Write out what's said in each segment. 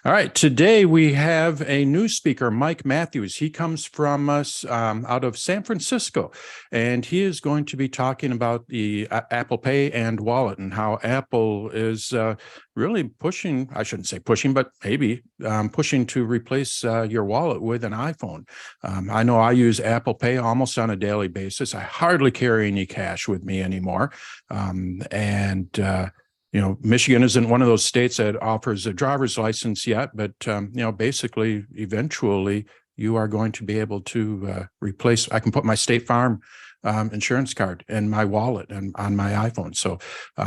All right, today we have a new speaker, Mike Matthews. He comes from us out of San Francisco, and he is going to be talking about the Apple Pay and wallet and how Apple is really pushing, I shouldn't say pushing, but maybe pushing to replace your wallet with an iPhone. I know I use Apple Pay almost on a daily basis. I hardly carry any cash with me anymore. Michigan isn't one of those states that offers a driver's license yet, but, basically, eventually, you are going to be able to replace, I can put my State Farm insurance card in my wallet and on my iPhone. So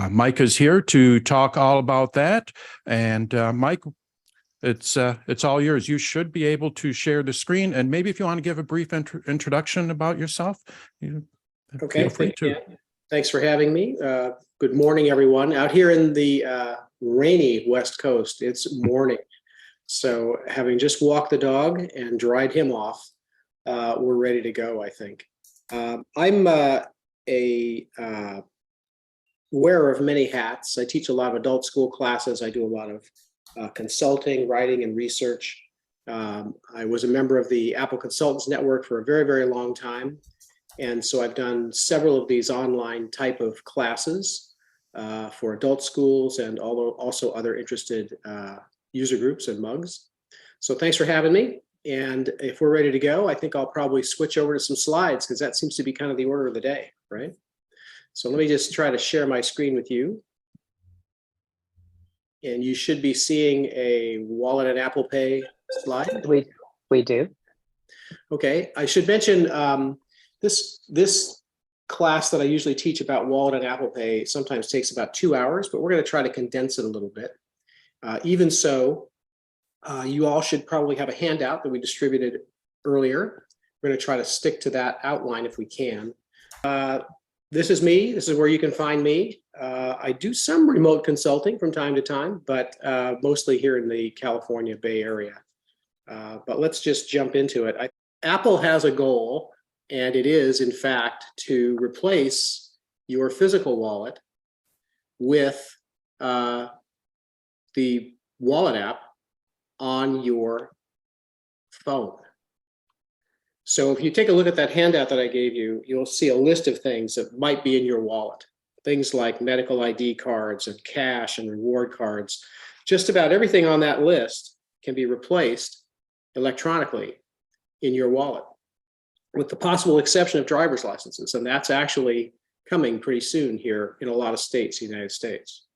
Mike is here to talk all about that. And Mike, it's all yours. You should be able to share the screen. And maybe if you want to give a brief introduction about yourself, feel free to. Thanks for having me. Good morning, everyone. Out here in the rainy West Coast, it's morning. So having just walked the dog and dried him off, we're ready to go, I think. I'm wearer of many hats. I teach a lot of adult school classes. I do a lot of consulting, writing, and research. I was a member of the Apple Consultants Network for a very, very long time. And so I've done several of these online type of classes for adult schools and also other interested user groups and MUGs. So thanks for having me. And if we're ready to go, I think I'll probably switch over to some slides because that seems to be kind of the order of the day, right? So let me just try to share my screen with you. And you should be seeing a wallet and Apple Pay slide. We do. Okay, I should mention this class that I usually teach about wallet and Apple Pay sometimes takes about 2 hours, but we're going to try to condense it a little bit. Even so, you all should probably have a handout that we distributed earlier. We're going to try to stick to that outline if we can. This is me. This is where you can find me. I do some remote consulting from time to time, but mostly here in the California Bay Area. But let's just jump into it. Apple has a goal, and it is, in fact, to replace your physical wallet with the wallet app on your phone. So if you take a look at that handout that I gave you, you'll see a list of things that might be in your wallet. Things like medical ID cards and cash and reward cards. Just about everything on that list can be replaced electronically in your wallet, with the possible exception of driver's licenses. And that's actually coming pretty soon here in a lot of states in the United States.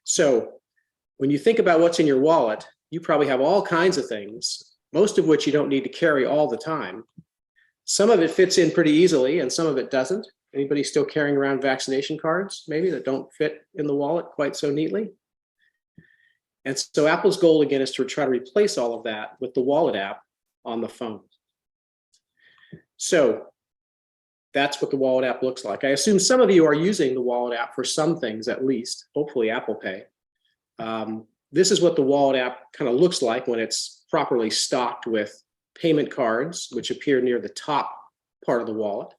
So when you think about what's in your wallet, you probably have all kinds of things, most of which you don't need to carry all the time. Some of it fits in pretty easily and some of it doesn't. Anybody still carrying around vaccination cards, maybe, that don't fit in the wallet quite so neatly? And so Apple's goal, again, is to try to replace all of that with the wallet app on the phone. So that's what the wallet app looks like. I assume some of you are using the wallet app for some things, at least, hopefully Apple Pay. This is what the wallet app kind of looks like when it's properly stocked with payment cards, which appear near the top part of the wallet,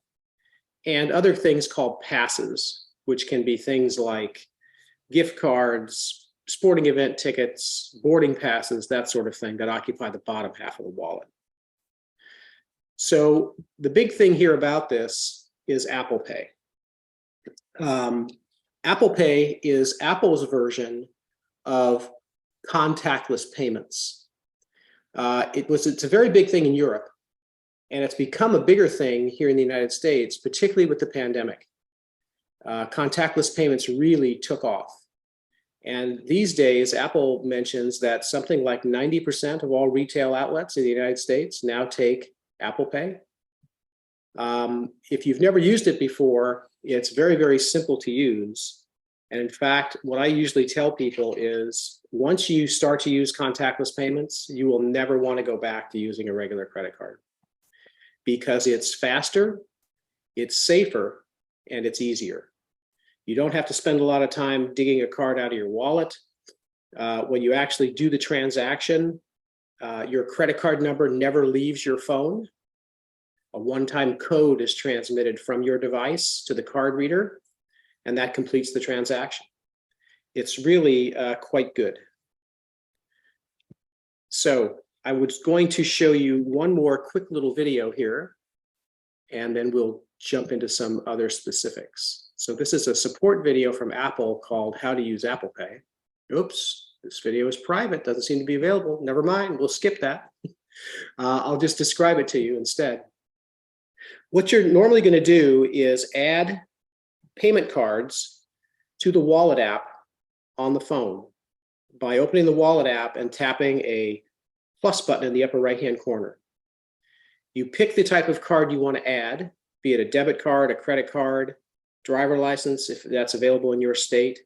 and other things called passes, which can be things like gift cards, sporting event tickets, boarding passes, that sort of thing that occupy the bottom half of the wallet. So the big thing here about this is Apple Pay. Apple Pay is Apple's version of contactless payments. It's a very big thing in Europe, and it's become a bigger thing here in the United States, particularly with the pandemic. Contactless payments really took off. And these days, Apple mentions that something like 90% of all retail outlets in the United States now take Apple Pay. If you've never used it before, it's very, very simple to use. And in fact, what I usually tell people is once you start to use contactless payments, you will never want to go back to using a regular credit card because it's faster, it's safer, and it's easier. You don't have to spend a lot of time digging a card out of your wallet. When you actually do the transaction, your credit card number never leaves your phone. A one-time code is transmitted from your device to the card reader, and that completes the transaction. It's really quite good. So I was going to show you one more quick little video here, and then we'll jump into some other specifics. So this is a support video from Apple called How to Use Apple Pay. Oops, this video is private, doesn't seem to be available. Never mind, we'll skip that. I'll just describe it to you instead. What you're normally going to do is add payment cards to the wallet app on the phone by opening the wallet app and tapping a plus button in the upper right-hand corner. You pick the type of card you want to add, be it a debit card, a credit card, driver license, if that's available in your state,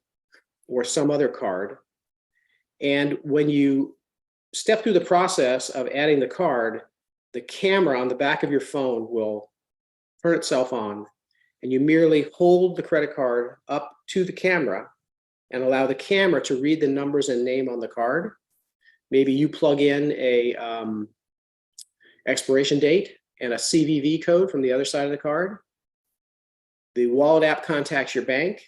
or some other card. And when you step through the process of adding the card, the camera on the back of your phone will turn itself on, and you merely hold the credit card up to the camera and allow the camera to read the numbers and name on the card. Maybe you plug in a expiration date and a CVV code from the other side of the card. The wallet app contacts your bank.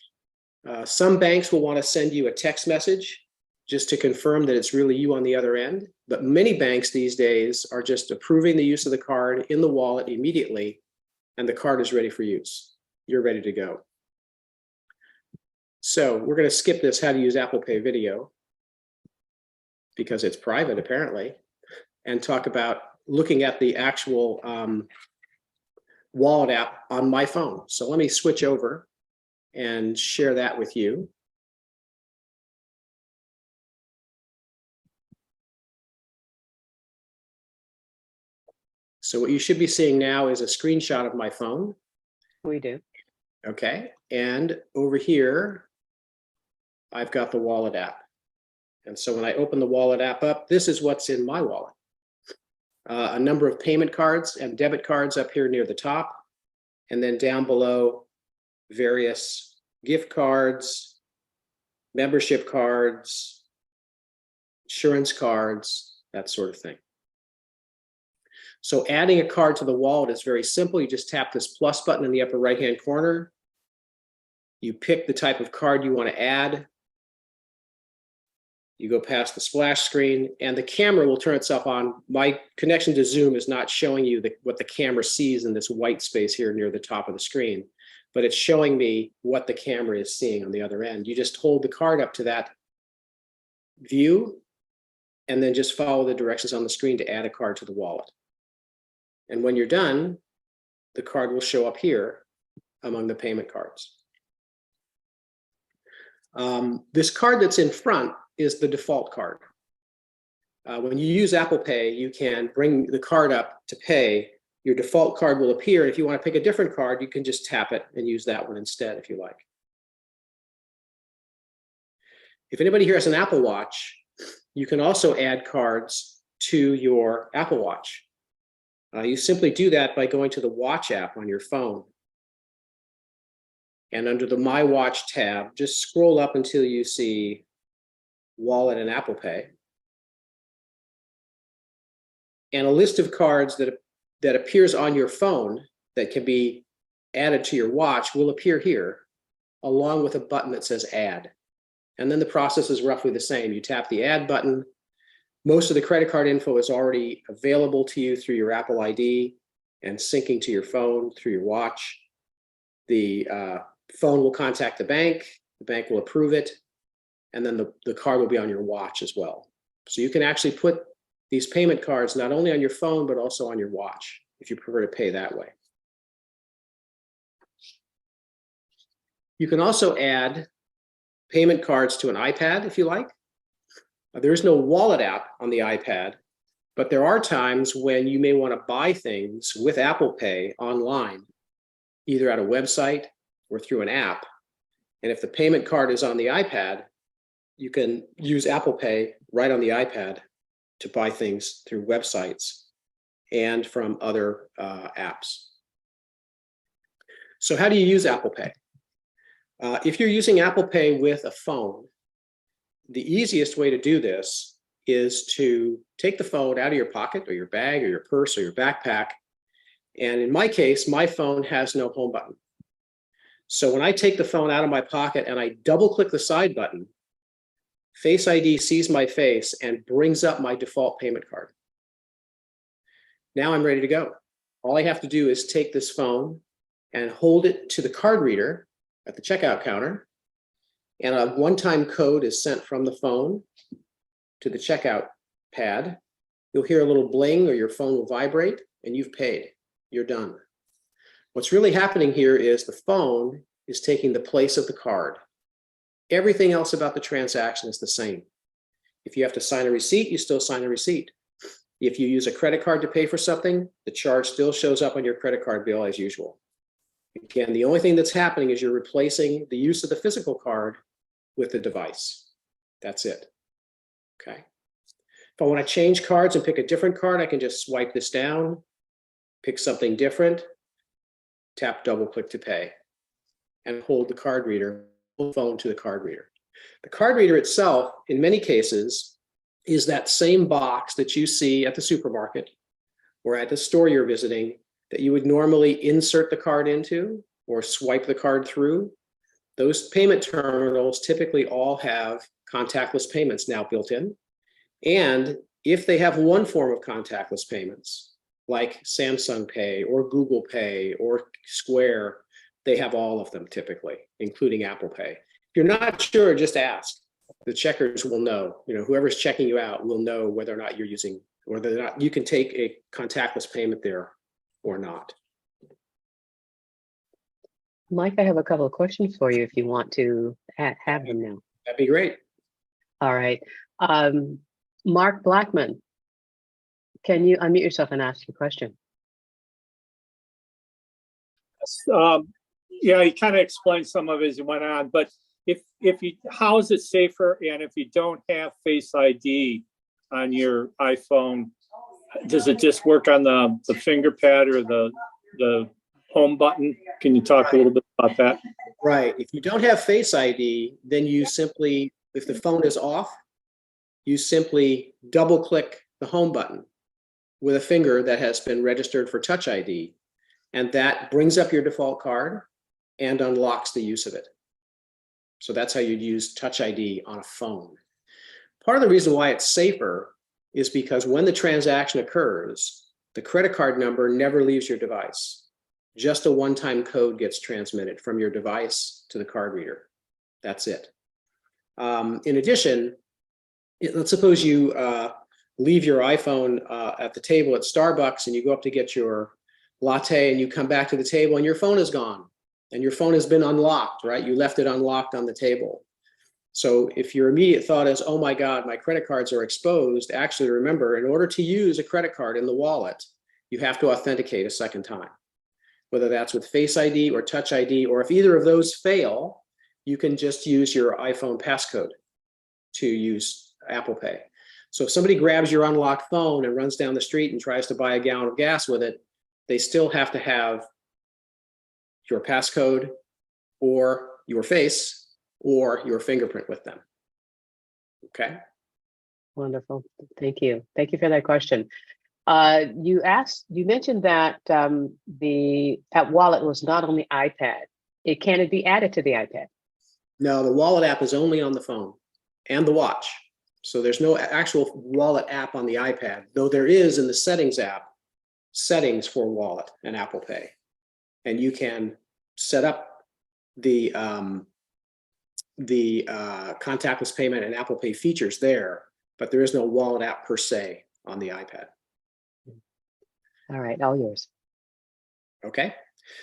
Some banks will want to send you a text message just to confirm that it's really you on the other end. But many banks these days are just approving the use of the card in the wallet immediately, and the card is ready for use. You're ready to go. So we're going to skip this How to Use Apple Pay video because it's private apparently, and talk about looking at the actual wallet app on my phone. So let me switch over and share that with you. So what you should be seeing now is a screenshot of my phone. We do. Okay, and over here, I've got the wallet app. And so when I open the wallet app up, this is what's in my wallet. A number of payment cards and debit cards up here near the top, and then down below, various gift cards, membership cards, insurance cards, that sort of thing. So adding a card to the wallet is very simple. You just tap this plus button in the upper right-hand corner. You pick the type of card you want to add. You go past the splash screen, and the camera will turn itself on. My connection to Zoom is not showing you what the camera sees in this white space here near the top of the screen, but it's showing me what the camera is seeing on the other end. You just hold the card up to that view, and then just follow the directions on the screen to add a card to the wallet. And when you're done, the card will show up here among the payment cards. This card that's in front is the default card. When you use Apple Pay, you can bring the card up to pay. Your default card will appear. If you want to pick a different card, you can just tap it and use that one instead if you like. If anybody here has an Apple Watch, you can also add cards to your Apple Watch. You simply do that by going to the Watch app on your phone. And under the My Watch tab, just scroll up until you see Wallet and Apple Pay. And a list of cards that appears on your phone that can be added to your watch will appear here, along with a button that says Add. And then the process is roughly the same. You tap the Add button. Most of the credit card info is already available to you through your Apple ID and syncing to your phone through your watch. The phone will contact the bank will approve it, and then the card will be on your watch as well. So you can actually put these payment cards not only on your phone, but also on your watch, if you prefer to pay that way. You can also add payment cards to an iPad if you like. There is no wallet app on the iPad, but there are times when you may want to buy things with Apple Pay online, either at a website or through an app. And if the payment card is on the iPad, you can use Apple Pay right on the iPad to buy things through websites and from other apps. So how do you use Apple Pay? If you're using Apple Pay with a phone, the easiest way to do this is to take the phone out of your pocket or your bag or your purse or your backpack. And in my case, my phone has no home button. So when I take the phone out of my pocket and I double click the side button, Face ID sees my face and brings up my default payment card. Now I'm ready to go. All I have to do is take this phone and hold it to the card reader at the checkout counter, and a one-time code is sent from the phone to the checkout pad. You'll hear a little bling or your phone will vibrate and you've paid. You're done. What's really happening here is the phone is taking the place of the card. Everything else about the transaction is the same. If you have to sign a receipt, you still sign a receipt. If you use a credit card to pay for something, the charge still shows up on your credit card bill as usual. Again, the only thing that's happening is you're replacing the use of the physical card with the device. That's it. Okay. If I want to change cards and pick a different card, I can just swipe this down, pick something different, tap double click to pay, and hold the card reader, hold the phone to the card reader. The card reader itself, in many cases, is that same box that you see at the supermarket or at the store you're visiting that you would normally insert the card into or swipe the card through. Those payment terminals typically all have contactless payments now built in. And if they have one form of contactless payments, like Samsung Pay or Google Pay or Square, they have all of them typically, including Apple Pay. If you're not sure, just ask. The checkers will know, whoever's checking you out will know whether or not you're using, whether or not you can take a contactless payment there or not. Mike, I have a couple of questions for you if you want to have them now. That'd be great. All right. Mark Blackman, can you unmute yourself and ask your question? Yeah, he kind of explained some of it as he went on, but how is it safer? And if you don't have Face ID on your iPhone, does it just work on the finger pad or the home button? Can you talk a little bit about that? Right. If you don't have Face ID, then you simply, if the phone is off, you simply double click the home button with a finger that has been registered for Touch ID, and that brings up your default card and unlocks the use of it. So that's how you'd use Touch ID on a phone. Part of the reason why it's safer is because when the transaction occurs, the credit card number never leaves your device. Just a one-time code gets transmitted from your device to the card reader. That's it. In addition, let's suppose you leave your iPhone at the table at Starbucks and you go up to get your latte and you come back to the table and your phone is gone. And your phone has been unlocked, right? You left it unlocked on the table. So if your immediate thought is, oh my God, my credit cards are exposed, actually remember, in order to use a credit card in the wallet, you have to authenticate a second time. Whether that's with Face ID or Touch ID, or if either of those fail, you can just use your iPhone passcode to use Apple Pay. So if somebody grabs your unlocked phone and runs down the street and tries to buy a gallon of gas with it, they still have to have your passcode or your face or your fingerprint with them. Okay. Wonderful. Thank you. Thank you for that question. You mentioned that the app wallet was not on the iPad. Can it be added to the iPad? No, the wallet app is only on the phone and the watch. So there's no actual wallet app on the iPad, though there is in the settings app, settings for wallet and Apple Pay. And you can set up the contactless payment and Apple Pay features there, but there is no wallet app per se on the iPad. All right, all yours. Okay,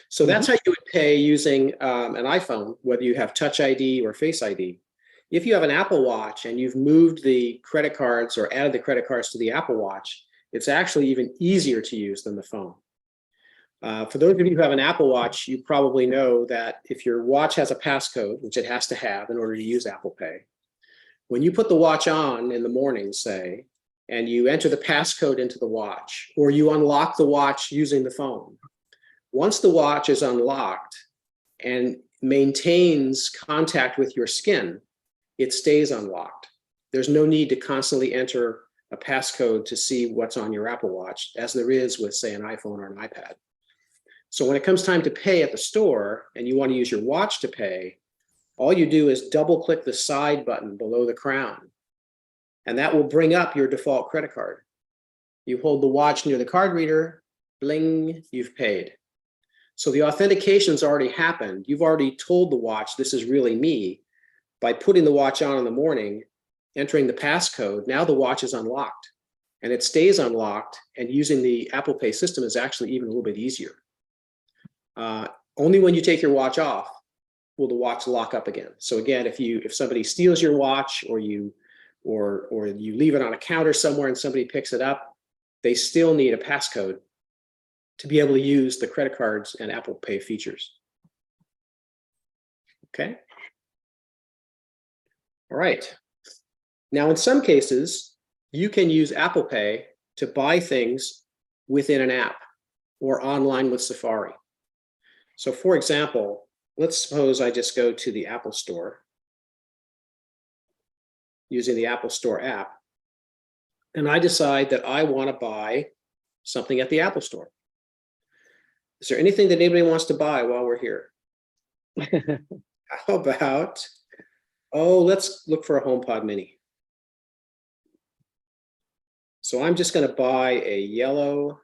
so that's how you would pay using an iPhone, whether you have Touch ID or Face ID. If you have an Apple Watch and you've moved the credit cards or added the credit cards to the Apple Watch, it's actually even easier to use than the phone. For those of you who have an Apple Watch, you probably know that if your watch has a passcode, which it has to have in order to use Apple Pay, when you put the watch on in the morning, say, and you enter the passcode into the watch, or you unlock the watch using the phone, once the watch is unlocked and maintains contact with your skin, it stays unlocked. There's no need to constantly enter a passcode to see what's on your Apple Watch, as there is with, say, an iPhone or an iPad. So when it comes time to pay at the store and you want to use your watch to pay, All you do is double click the side button below the crown, and that will bring up your default credit card. You hold the watch near the card reader, bling, you've paid. So the authentication's already happened. You've already told the watch, this is really me, by putting the watch on in the morning, entering the passcode. Now the watch is unlocked, and it stays unlocked, and using the Apple Pay system is actually even a little bit easier. Only when you take your watch off will the watch lock up again. So again, if somebody steals your watch, or you leave it on a counter somewhere and somebody picks it up, they still need a passcode to be able to use the credit cards and Apple Pay features. Okay. All right. Now, in some cases, you can use Apple Pay to buy things within an app or online with Safari. So for example, let's suppose I just go to the Apple Store using the Apple Store app, and I decide that I want to buy something at the Apple Store. Is there anything that anybody wants to buy while we're here? How about, let's look for a HomePod Mini. So I'm just going to buy a yellow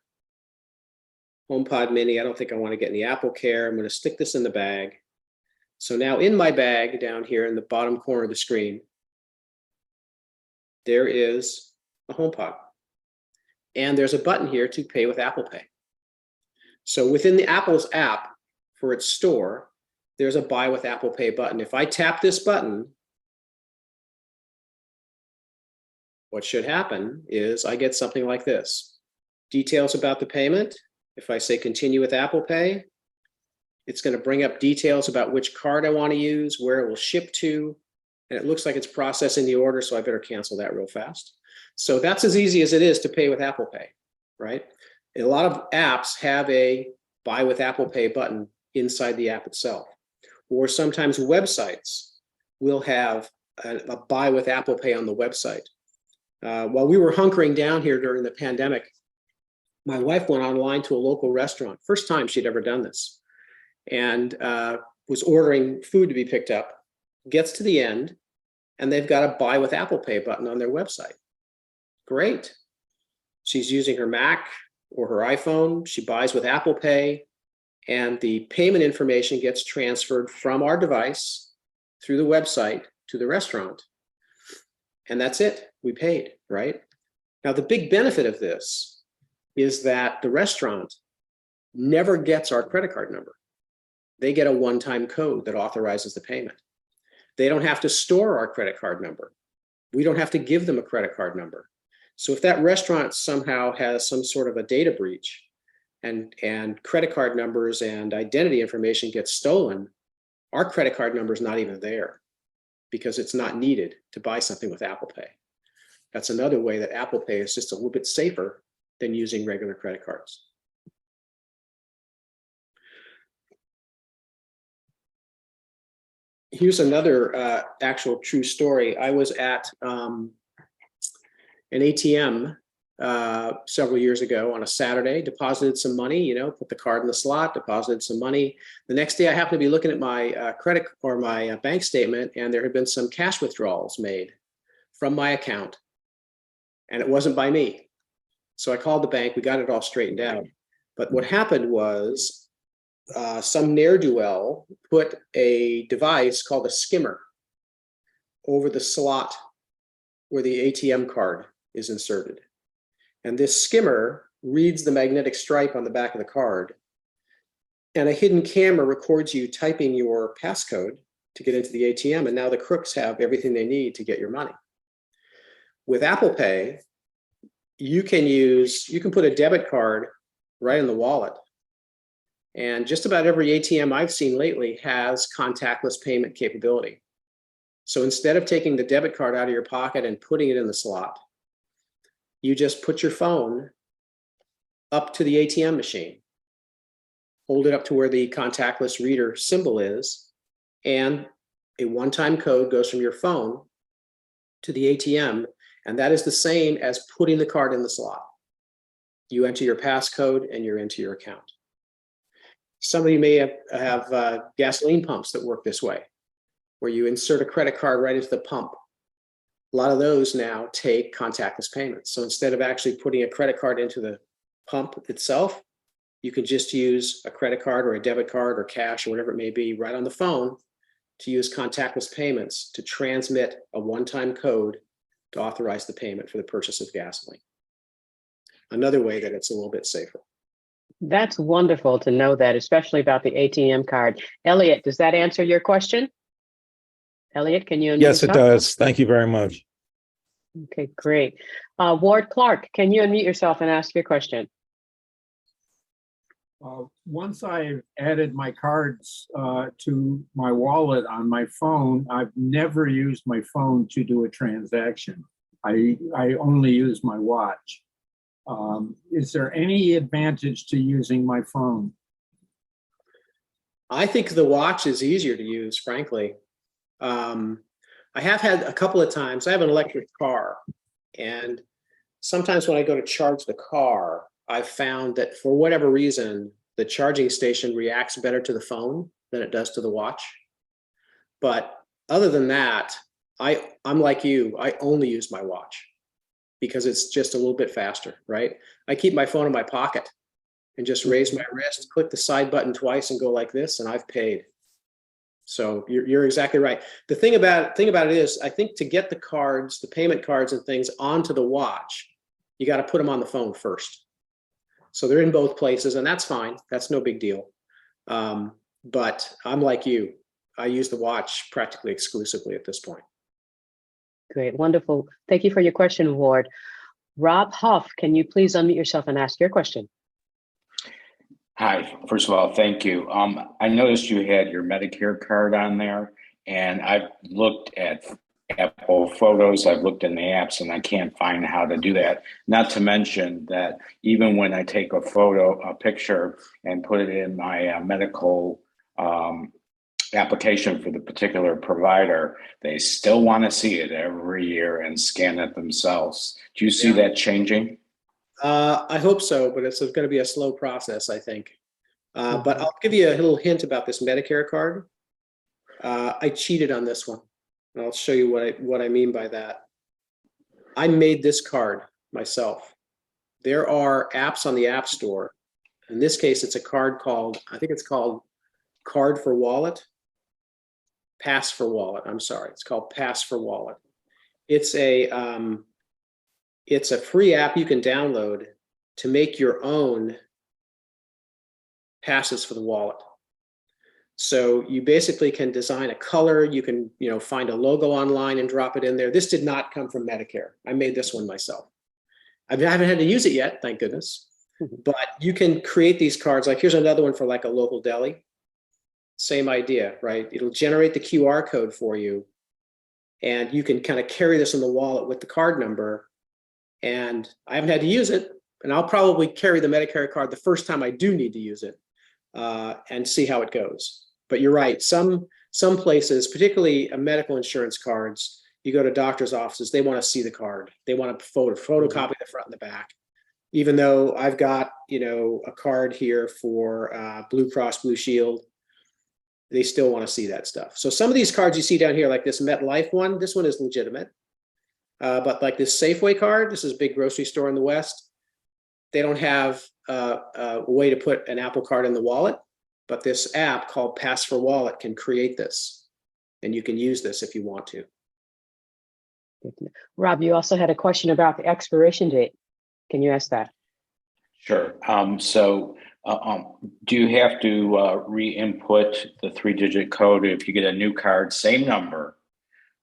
HomePod Mini. I don't think I want to get any Apple Care. I'm going to stick this in the bag. So now in my bag down here in the bottom corner of the screen, there is a HomePod. And there's a button here to pay with Apple Pay. So within the Apple's app for its store, there's a buy with Apple Pay button. If I tap this button, what should happen is I get something like this. Details about the payment. If I say continue with Apple Pay, it's going to bring up details about which card I want to use, where it will ship to, and it looks like it's processing the order, so I better cancel that real fast. So that's as easy as it is to pay with Apple Pay, right? A lot of apps have a buy with Apple Pay button inside the app itself. Or sometimes websites will have a buy with Apple Pay on the website. While we were hunkering down here during the pandemic, my wife went online to a local restaurant, first time she'd ever done this, and was ordering food to be picked up, gets to the end, and they've got a buy with Apple Pay button on their website. Great. She's using her Mac or her iPhone. She buys with Apple Pay, and the payment information gets transferred from our device through the website to the restaurant. And that's it. We paid, right? Now, the big benefit of this is that the restaurant never gets our credit card number. They get a one-time code that authorizes the payment. They don't have to store our credit card number. We don't have to give them a credit card number. So if that restaurant somehow has some sort of a data breach and credit card numbers and identity information gets stolen, our credit card number is not even there because it's not needed to buy something with Apple Pay. That's another way that Apple Pay is just a little bit safer than using regular credit cards. Here's another actual true story. I was at an ATM several years ago on a Saturday, deposited some money, put the card in the slot, deposited some money. The next day I happened to be looking at my credit or my bank statement, and there had been some cash withdrawals made from my account, and it wasn't by me. So I called the bank, we got it all straightened out. But what happened was some ne'er-do-well put a device called a skimmer over the slot where the ATM card is inserted. And this skimmer reads the magnetic stripe on the back of the card, and a hidden camera records you typing your passcode to get into the ATM, and now the crooks have everything they need to get your money. With Apple Pay, you can put a debit card right in the wallet. And just about every ATM I've seen lately has contactless payment capability. So instead of taking the debit card out of your pocket and putting it in the slot, you just put your phone up to the ATM machine, hold it up to where the contactless reader symbol is, and a one-time code goes from your phone to the ATM, and that is the same as putting the card in the slot. You enter your passcode and you're into your account. Some of you may have gasoline pumps that work this way, where you insert a credit card right into the pump. A lot of those now take contactless payments. So instead of actually putting a credit card into the pump itself, you can just use a credit card or a debit card or cash or whatever it may be right on the phone to use contactless payments to transmit a one-time code to authorize the payment for the purchase of gasoline. Another way that it's a little bit safer. That's wonderful to know that, especially about the ATM card. Elliot, does that answer your question? Elliot, can you unmute Yes, it yourself? does. Thank you very much. Okay, great. Ward Clark, can you unmute yourself and ask your question? Once I've added my cards to my wallet on my phone, I've never used my phone to do a transaction. I only use my watch. Is there any advantage to using my phone? I think the watch is easier to use, frankly. I have had a couple of times, I have an electric car, and sometimes when I go to charge the car, I've found that for whatever reason, the charging station reacts better to the phone than it does to the watch. But other than that, I'm like you, I only use my watch because it's just a little bit faster, right? I keep my phone in my pocket and just raise my wrist, click the side button twice and go like this, and I've paid. So you're exactly right. The thing about it is, I think to get the cards, the payment cards and things onto the watch, you got to put them on the phone first. So they're in both places, and that's fine. That's no big deal. But I'm like you. I use the watch practically exclusively at this point. Great, wonderful. Thank you for your question, Ward. Rob Huff, can you please unmute yourself and ask your question? Hi, first of all, thank you. I noticed you had your Medicare card on there, and I've looked at Apple Photos, I've looked in the apps, and I can't find how to do that. Not to mention that even when I take a picture and put it in my medical application for the particular provider, they still want to see it every year and scan it themselves. Do you see that changing? I hope so, but it's going to be a slow process, I think. But I'll give you a little hint about this Medicare card. I cheated on this one, and I'll show you what I mean by that. I made this card myself. There are apps on the App Store. In this case, it's a card called, I think it's called Card for Wallet. Pass for Wallet. I'm sorry. It's called Pass for Wallet. It's a free app you can download to make your own passes for the wallet. So you basically can design a color. You can, find a logo online and drop it in there. This did not come from Medicare. I made this one myself. I haven't had to use it yet, thank goodness. But you can create these cards. Like here's another one for like a local deli. Same idea, right? It'll generate the QR code for you, and you can kind of carry this in the wallet with the card number. And I haven't had to use it, and I'll probably carry the Medicare card the first time I do need to use it, and see how it goes. But you're right, some places, particularly medical insurance cards, you go to doctor's offices, they want to see the card. They want to photocopy the front and the back. Even though I've got, a card here for Blue Cross Blue Shield, they still want to see that stuff. So some of these cards you see down here, like this MetLife one, this one is legitimate. But like this Safeway card, this is a big grocery store in the West. They don't have a way to put an Apple card in the wallet, but this app called Pass for Wallet can create this, and you can use this if you want to. Rob, you also had a question about the expiration date. Can you ask that? Sure. Do you have to re-input the 3-digit code if you get a new card, same number,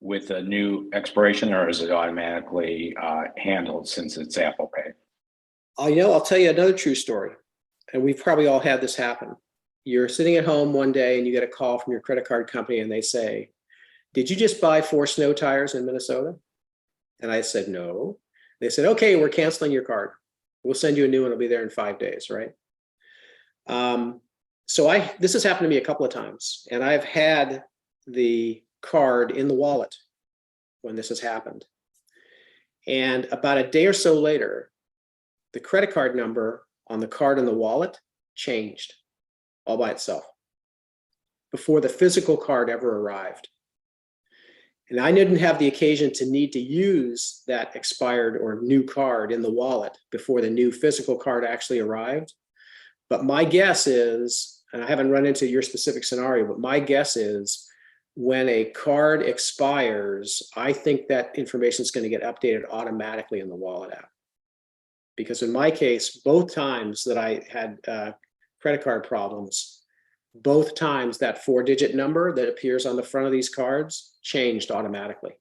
with a new expiration, or is it automatically handled since it's Apple Pay? I'll tell you another true story, and we've probably all had this happen. You're sitting at home one day and you get a call from your credit card company and they say, "Did you just buy 4 snow tires in Minnesota?" And I said, "No." They said, "Okay, we're canceling your card. We'll send you a new one. It'll be there in 5 days," right? This has happened to me a couple of times, and I've had the card in the wallet when this has happened. And about a day or so later, the credit card number on the card in the wallet changed all by itself before the physical card ever arrived. And I didn't have the occasion to need to use that expired or new card in the wallet before the new physical card actually arrived. But my guess is, and I haven't run into your specific scenario, but my guess is when a card expires, I think that information is going to get updated automatically in the wallet app. Because in my case, both times that I had credit card problems, both times that 4-digit number that appears on the front of these cards changed automatically.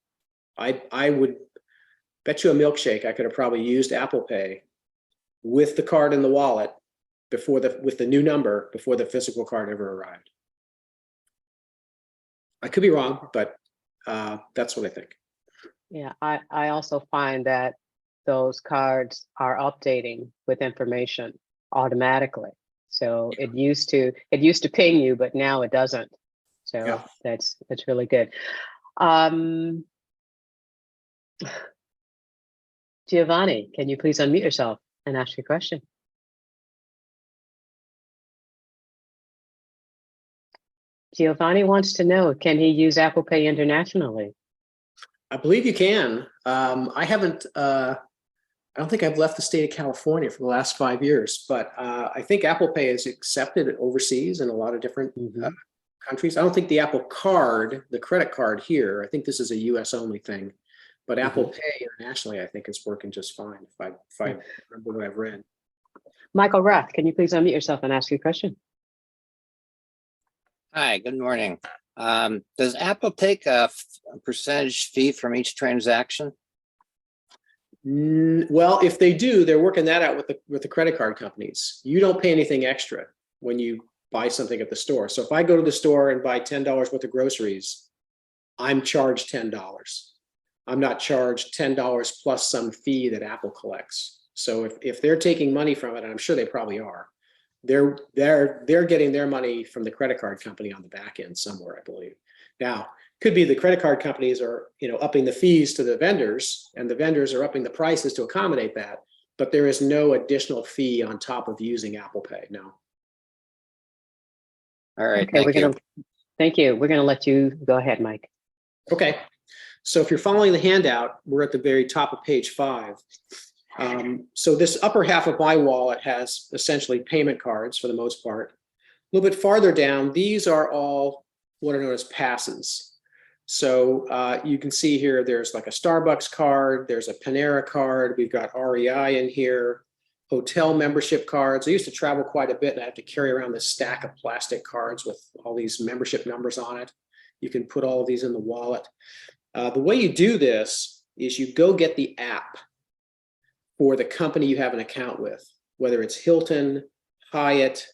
I would bet you a milkshake I could have probably used Apple Pay with the card in the wallet with the new number before the physical card ever arrived. I could be wrong, but that's what I think. Yeah, I also find that those cards are updating with information automatically. So it used to ping you, but now it doesn't. So Yeah. that's really good. Giovanni, can you please unmute yourself and ask your question? Giovanni wants to know, can he use Apple Pay internationally? I believe you can. I haven't, I don't think I've left the state of California for the last 5 years, but I think Apple Pay is accepted overseas in a lot of different countries. I don't think the Apple Card, the credit card here, I think this is a US only thing, but Apple Pay internationally, I think is working just fine if I remember what I've read. Michael Rath, can you please unmute yourself and ask your question? Hi, good morning. Does Apple take a percentage fee from each transaction? Well, if they do, they're working that out with the credit card companies. You don't pay anything extra when you buy something at the store. So if I go to the store and buy $10 worth of groceries, I'm charged $10. I'm not charged $10 plus some fee that Apple collects. So if they're taking money from it, and I'm sure they probably are, they're getting their money from the credit card company on the back end somewhere, I believe. Now, could be the credit card companies are, upping the fees to the vendors, and the vendors are upping the prices to accommodate that, but there is no additional fee on top of using Apple Pay, no. All right, Okay, thank you. We're gonna let you go ahead, Mike. Okay, so if you're following the handout, we're at the very top of page 5. So this upper half of my wallet has essentially payment cards for the most part. A little bit farther down, these are all what are known as passes. So you can see here, there's like a Starbucks card, there's a Panera card, we've got REI in here, hotel membership cards. I used to travel quite a bit and I have to carry around this stack of plastic cards with all these membership numbers on it. You can put all of these in the wallet. The way you do this is you go get the app for the company you have an account with, whether it's Hilton, Hyatt,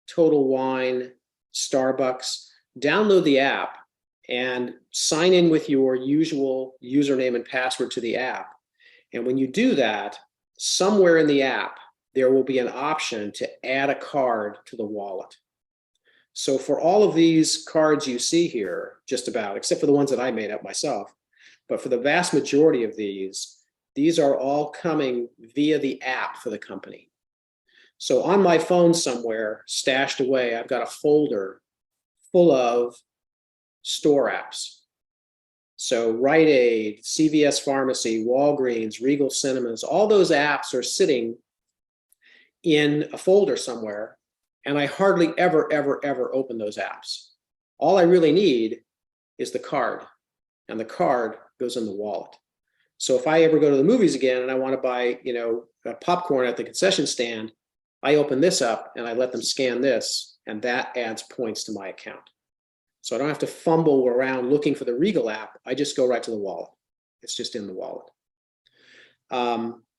Total Wine, Starbucks. Download the app and sign in with your usual username and password to the app. And when you do that, somewhere in the app, there will be an option to add a card to the wallet. So for all of these cards you see here, just about, except for the ones that I made up myself, but for the vast majority of these are all coming via the app for the company. So on my phone somewhere, stashed away, I've got a folder full of store apps. So Rite Aid, CVS Pharmacy, Walgreens, Regal Cinemas, all those apps are sitting in a folder somewhere, and I hardly ever open those apps. All I really need is the card, and the card goes in the wallet. So if I ever go to the movies again and I want to buy, a popcorn at the concession stand, I open this up and I let them scan this, and that adds points to my account. So I don't have to fumble around looking for the Regal app. I just go right to the wallet. It's just in the wallet.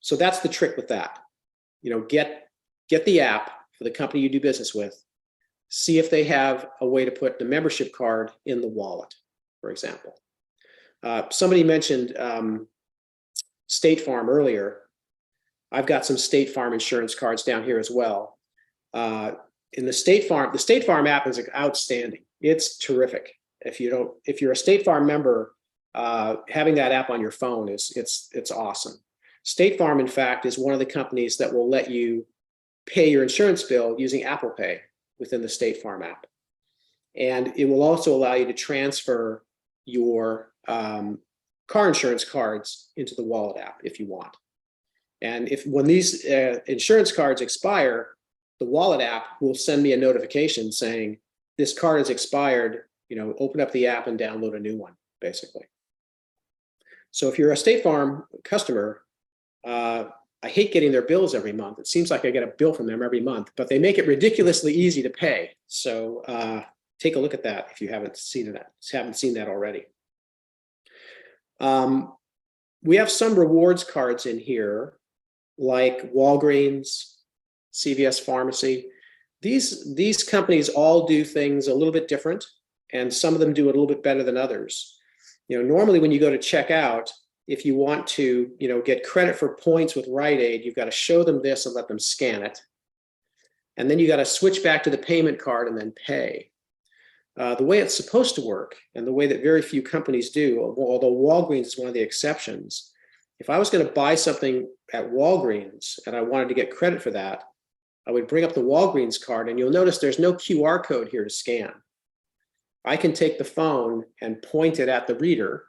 So that's the trick with that. Get the app for the company you do business with. See if they have a way to put the membership card in the wallet, for example. Somebody mentioned State Farm earlier. I've got some State Farm insurance cards down here as well. In the State Farm app is outstanding. It's terrific. If you're a State Farm member, having that app on your phone it's awesome. State Farm, in fact, is one of the companies that will let you pay your insurance bill using Apple Pay within the State Farm app. And it will also allow you to transfer your car insurance cards into the wallet app if you want. And when these insurance cards expire, the wallet app will send me a notification saying this card has expired. Open up the app and download a new one, basically. So if you're a State Farm customer, I hate getting their bills every month. It seems like I get a bill from them every month, but they make it ridiculously easy to pay. So take a look at that if you haven't seen that already. We have some rewards cards in here, like Walgreens, CVS Pharmacy. These companies all do things a little bit different, and some of them do it a little bit better than others. Normally when you go to check out, if you want to, get credit for points with Rite Aid, you've got to show them this and let them scan it. And then you got to switch back to the payment card and then pay. The way it's supposed to work, and the way that very few companies do, although Walgreens is one of the exceptions, if I was going to buy something at Walgreens and I wanted to get credit for that, I would bring up the Walgreens card, and you'll notice there's no QR code here to scan. I can take the phone and point it at the reader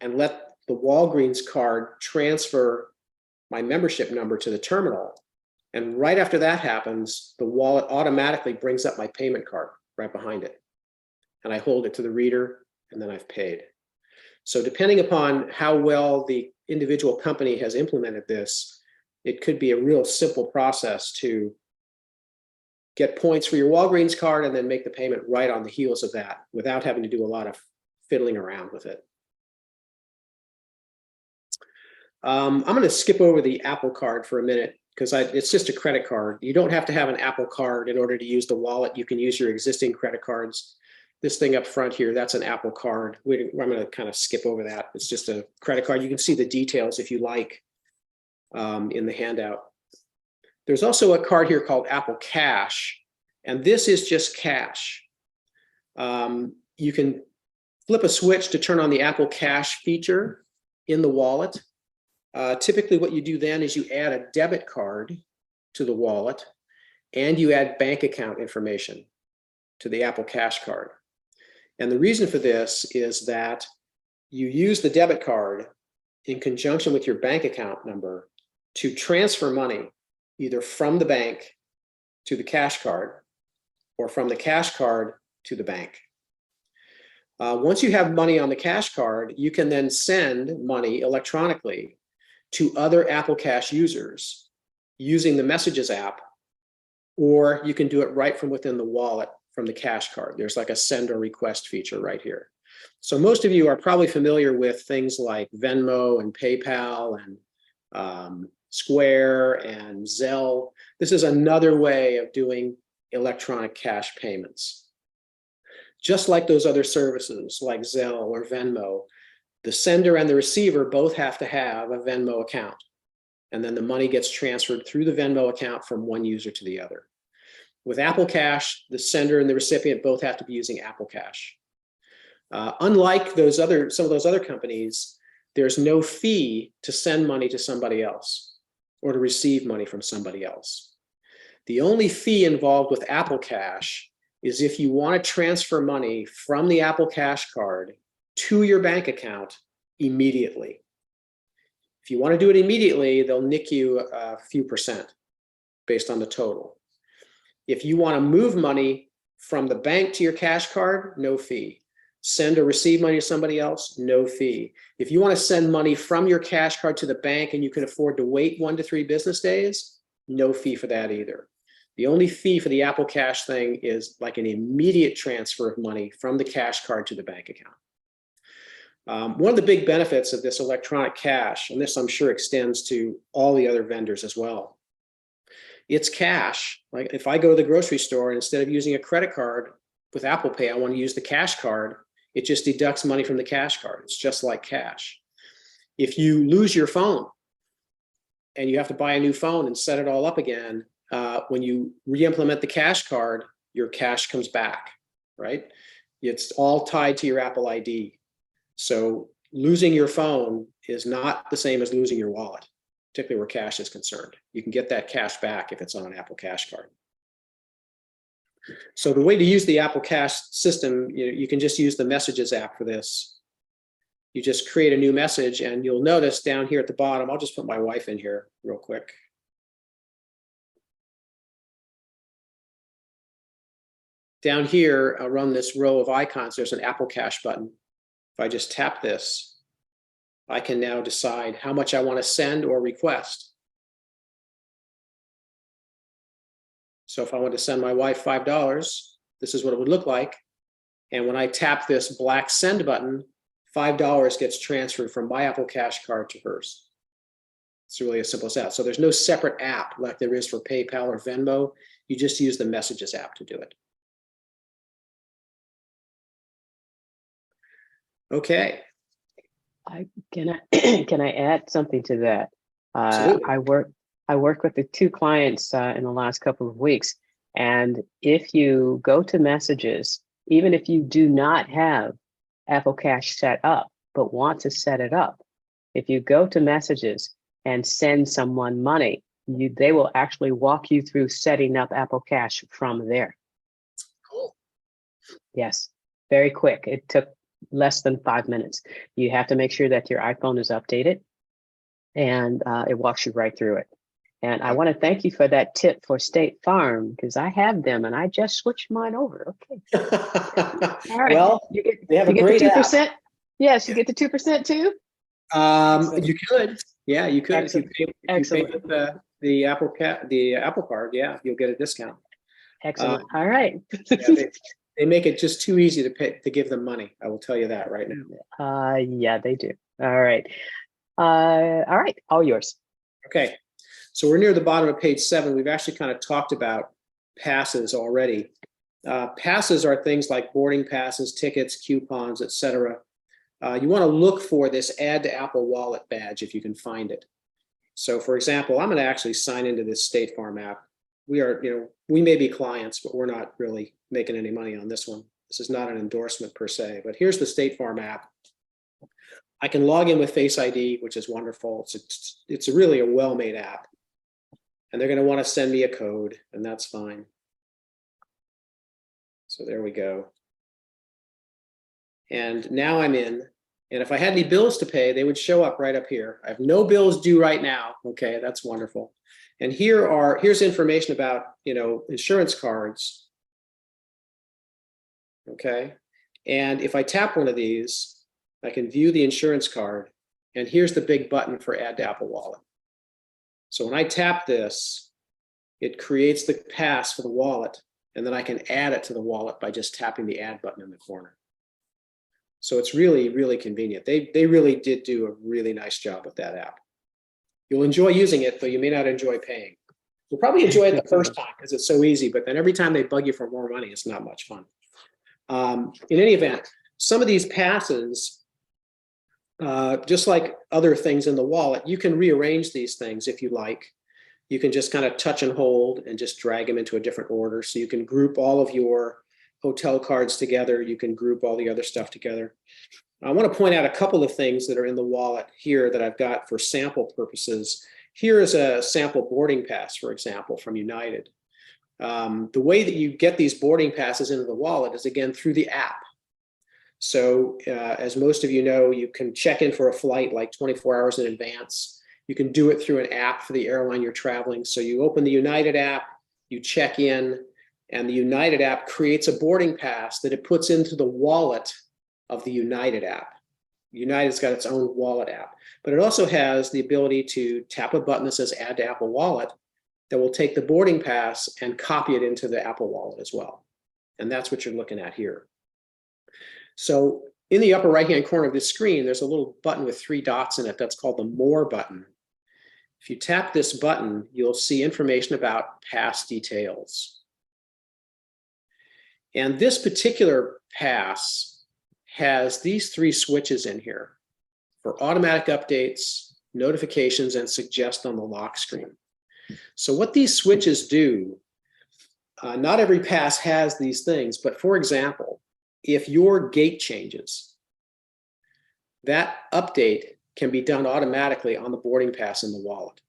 and let the Walgreens card transfer my membership number to the terminal. And right after that happens, the wallet automatically brings up my payment card right behind it. And I hold it to the reader, and then I've paid. So depending upon how well the individual company has implemented this, it could be a real simple process to get points for your Walgreens card and then make the payment right on the heels of that without having to do a lot of fiddling around with it. I'm going to skip over the Apple Card for a minute because it's just a credit card. You don't have to have an Apple Card in order to use the wallet. You can use your existing credit cards. This thing up front here, that's an Apple Card. I'm going to kind of skip over that. It's just a credit card. You can see the details if you like in the handout. There's also a card here called Apple Cash, and this is just cash. You can flip a switch to turn on the Apple Cash feature in the wallet. Typically what you do then is you add a debit card to the wallet and you add bank account information to the Apple Cash card. And the reason for this is that you use the debit card in conjunction with your bank account number to transfer money either from the bank to the cash card or from the cash card to the bank. Once you have money on the cash card, you can then send money electronically to other Apple Cash users using the Messages app, or you can do it right from within the wallet from the cash card. There's like a send or request feature right here. So most of you are probably familiar with things like Venmo and PayPal and Square and Zelle. This is another way of doing electronic cash payments. Just like those other services like Zelle or Venmo, the sender and the receiver both have to have a Venmo account. And then the money gets transferred through the Venmo account from one user to the other. With Apple Cash, the sender and the recipient both have to be using Apple Cash. Unlike some of those other companies, there's no fee to send money to somebody else or to receive money from somebody else. The only fee involved with Apple Cash is if you want to transfer money from the Apple Cash card to your bank account immediately. If you want to do it immediately, they'll nick you a few percent based on the total. If you want to move money from the bank to your cash card, no fee. Send or receive money to somebody else, no fee. If you want to send money from your cash card to the bank and you can afford to wait 1 to 3 business days, no fee for that either. The only fee for the Apple Cash thing is like an immediate transfer of money from the cash card to the bank account. One of the big benefits of this electronic cash, and this I'm sure extends to all the other vendors as well, it's cash. Like if I go to the grocery store and instead of using a credit card with Apple Pay, I want to use the cash card, it just deducts money from the cash card. It's just like cash. If you lose your phone and you have to buy a new phone and set it all up again, when you re-implement the cash card, your cash comes back, right? It's all tied to your Apple ID. So losing your phone is not the same as losing your wallet, particularly where cash is concerned. You can get that cash back if it's on an Apple Cash card. So the way to use the Apple Cash system, you can just use the Messages app for this. you just create a new message, and you'll notice down here at the bottom, I'll just put my wife in here real quick. Down here, around this row of icons, there's an Apple Cash button. If I just tap this, I can now decide how much I want to send or request. So if I want to send my wife $5, this is what it would look like. And when I tap this black send button, $5 gets transferred from my Apple Cash card to hers. It's really as simple as that. So there's no separate app like there is for PayPal or Venmo. You just use the Messages app to do it. Okay. Can I add something to that? Absolutely. I worked with the two clients in the last couple of weeks, and if you go to Messages, even if you do not have Apple Cash set up but want to set it up, if you go to Messages and send someone money, they will actually walk you through setting up Apple Cash from there. Cool. Yes, very quick. It took less than 5 minutes. You have to make sure that your iPhone is updated, and it walks you right through it. And I want to thank you for that tip for State Farm, because I have them and I just switched mine over. Okay. All right. Well, they have a great the app. 2%. Yes, you get the 2% too. You could. Yeah, you could. Excellent. If you pay Excellent. with the Apple Card, yeah, you'll get a discount. Excellent. All right. Yeah, they make it just too easy to give them money. I will tell you that right now. Yeah, they do. All right. All right. All yours. Okay. So we're near the bottom of page 7. We've actually kind of talked about passes already. Passes are things like boarding passes, tickets, coupons, etc. You want to look for this Add to Apple Wallet badge if you can find it. So for example, I'm going to actually sign into this State Farm app. We may be clients, but we're not really making any money on this one. This is not an endorsement per se, but here's the State Farm app. I can log in with Face ID, which is wonderful. It's really a well-made app. And they're going to want to send me a code, and that's fine. So there we go. And now I'm in. And if I had any bills to pay, they would show up right up here. I have no bills due right now. Okay, that's wonderful. And here's information about, insurance cards. Okay. And if I tap one of these, I can view the insurance card. And here's the big button for Add to Apple Wallet. So when I tap this, it creates the pass for the wallet, and then I can add it to the wallet by just tapping the add button in the corner. So it's really, really convenient. They really did do a really nice job with that app. You'll enjoy using it, though you may not enjoy paying. You'll probably enjoy it the first time because it's so easy, but then every time they bug you for more money, it's not much fun. In any event, some of these passes, just like other things in the wallet, you can rearrange these things if you like. You can just kind of touch and hold and just drag them into a different order. So you can group all of your hotel cards together. You can group all the other stuff together. I want to point out a couple of things that are in the wallet here that I've got for sample purposes. Here is a sample boarding pass, for example, from United. The way that you get these boarding passes into the wallet is, again, through the app. So as most of you know, you can check in for a flight like 24 hours in advance. You can do it through an app for the airline you're traveling. So you open the United app, you check in, and the United app creates a boarding pass that it puts into the wallet of the United app. United's got its own wallet app, but it also has the ability to tap a button that says Add to Apple Wallet that will take the boarding pass and copy it into the Apple Wallet as well. And that's what you're looking at here. So in the upper right-hand corner of this screen, there's a little button with 3 dots in it that's called the More button. If you tap this button, you'll see information about pass details. And this particular pass has these 3 switches in here for automatic updates, notifications, and suggest on the lock screen. So what these switches do, not every pass has these things, but for example, if your gate changes, that update can be done automatically on the boarding pass in the wallet.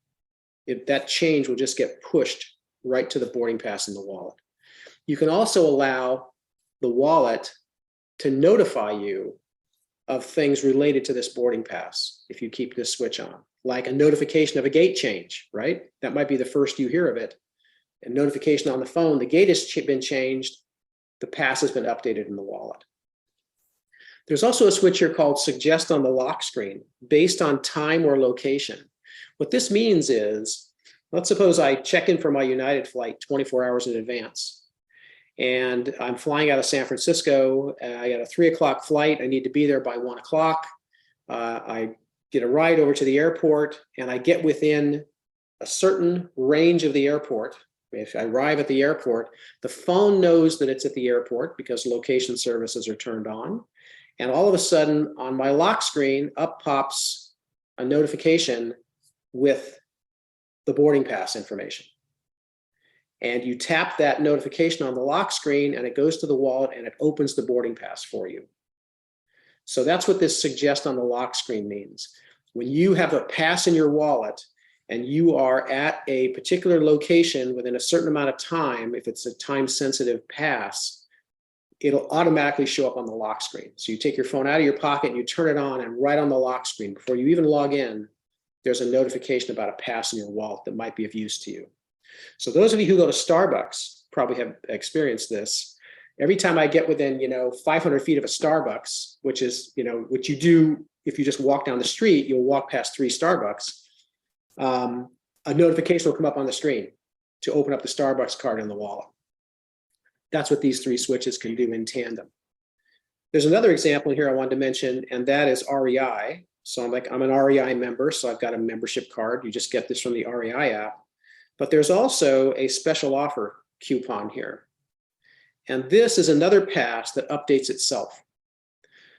That change will just get pushed right to the boarding pass in the wallet. You can also allow the wallet to notify you of things related to this boarding pass if you keep this switch on, like a notification of a gate change, right? That might be the first you hear of it. A notification on the phone, the gate has been changed, the pass has been updated in the wallet. There's also a switch here called Suggest on the lock screen based on time or location. What this means is, let's suppose I check in for my United flight 24 hours in advance, and I'm flying out of San Francisco. I got a 3 o'clock flight. I need to be there by 1 o'clock. I get a ride over to the airport, and I get within a certain range of the airport. If I arrive at the airport, the phone knows that it's at the airport because location services are turned on. And all of a sudden on my lock screen, up pops a notification with the boarding pass information. And you tap that notification on the lock screen and it goes to the wallet and it opens the boarding pass for you. So that's what this Suggest on the lock screen means. When you have a pass in your wallet, and you are at a particular location within a certain amount of time, if it's a time-sensitive pass, it'll automatically show up on the lock screen. So you take your phone out of your pocket and you turn it on, and right on the lock screen, before you even log in, there's a notification about a pass in your wallet that might be of use to you. So those of you who go to Starbucks probably have experienced this. Every time I get within, 500 feet of a Starbucks, which is, what you do if you just walk down the street, you'll walk past 3 Starbucks. A notification will come up on the screen to open up the Starbucks card in the wallet. That's what these 3 switches can do in tandem. There's another example here I wanted to mention, and that is REI. So I'm an REI member, so I've got a membership card. You just get this from the REI app. But there's also a special offer coupon here. And this is another pass that updates itself.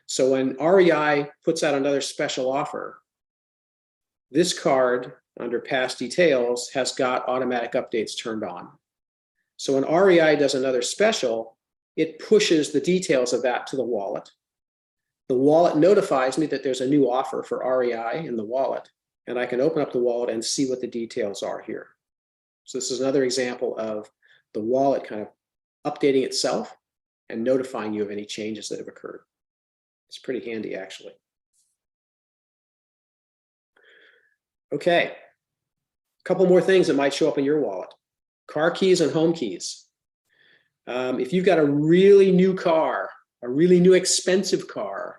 So when REI puts out another special offer, this card under past details has got automatic updates turned on. So when REI does another special, it pushes the details of that to the wallet. The wallet notifies me that there's a new offer for REI in the wallet, and I can open up the wallet and see what the details are here. So this is another example of the wallet kind of updating itself and notifying you of any changes that have occurred. It's pretty handy, actually. Okay, a couple more things that might show up in your wallet. Car keys and home keys. If you've got a really new car, a really new expensive car,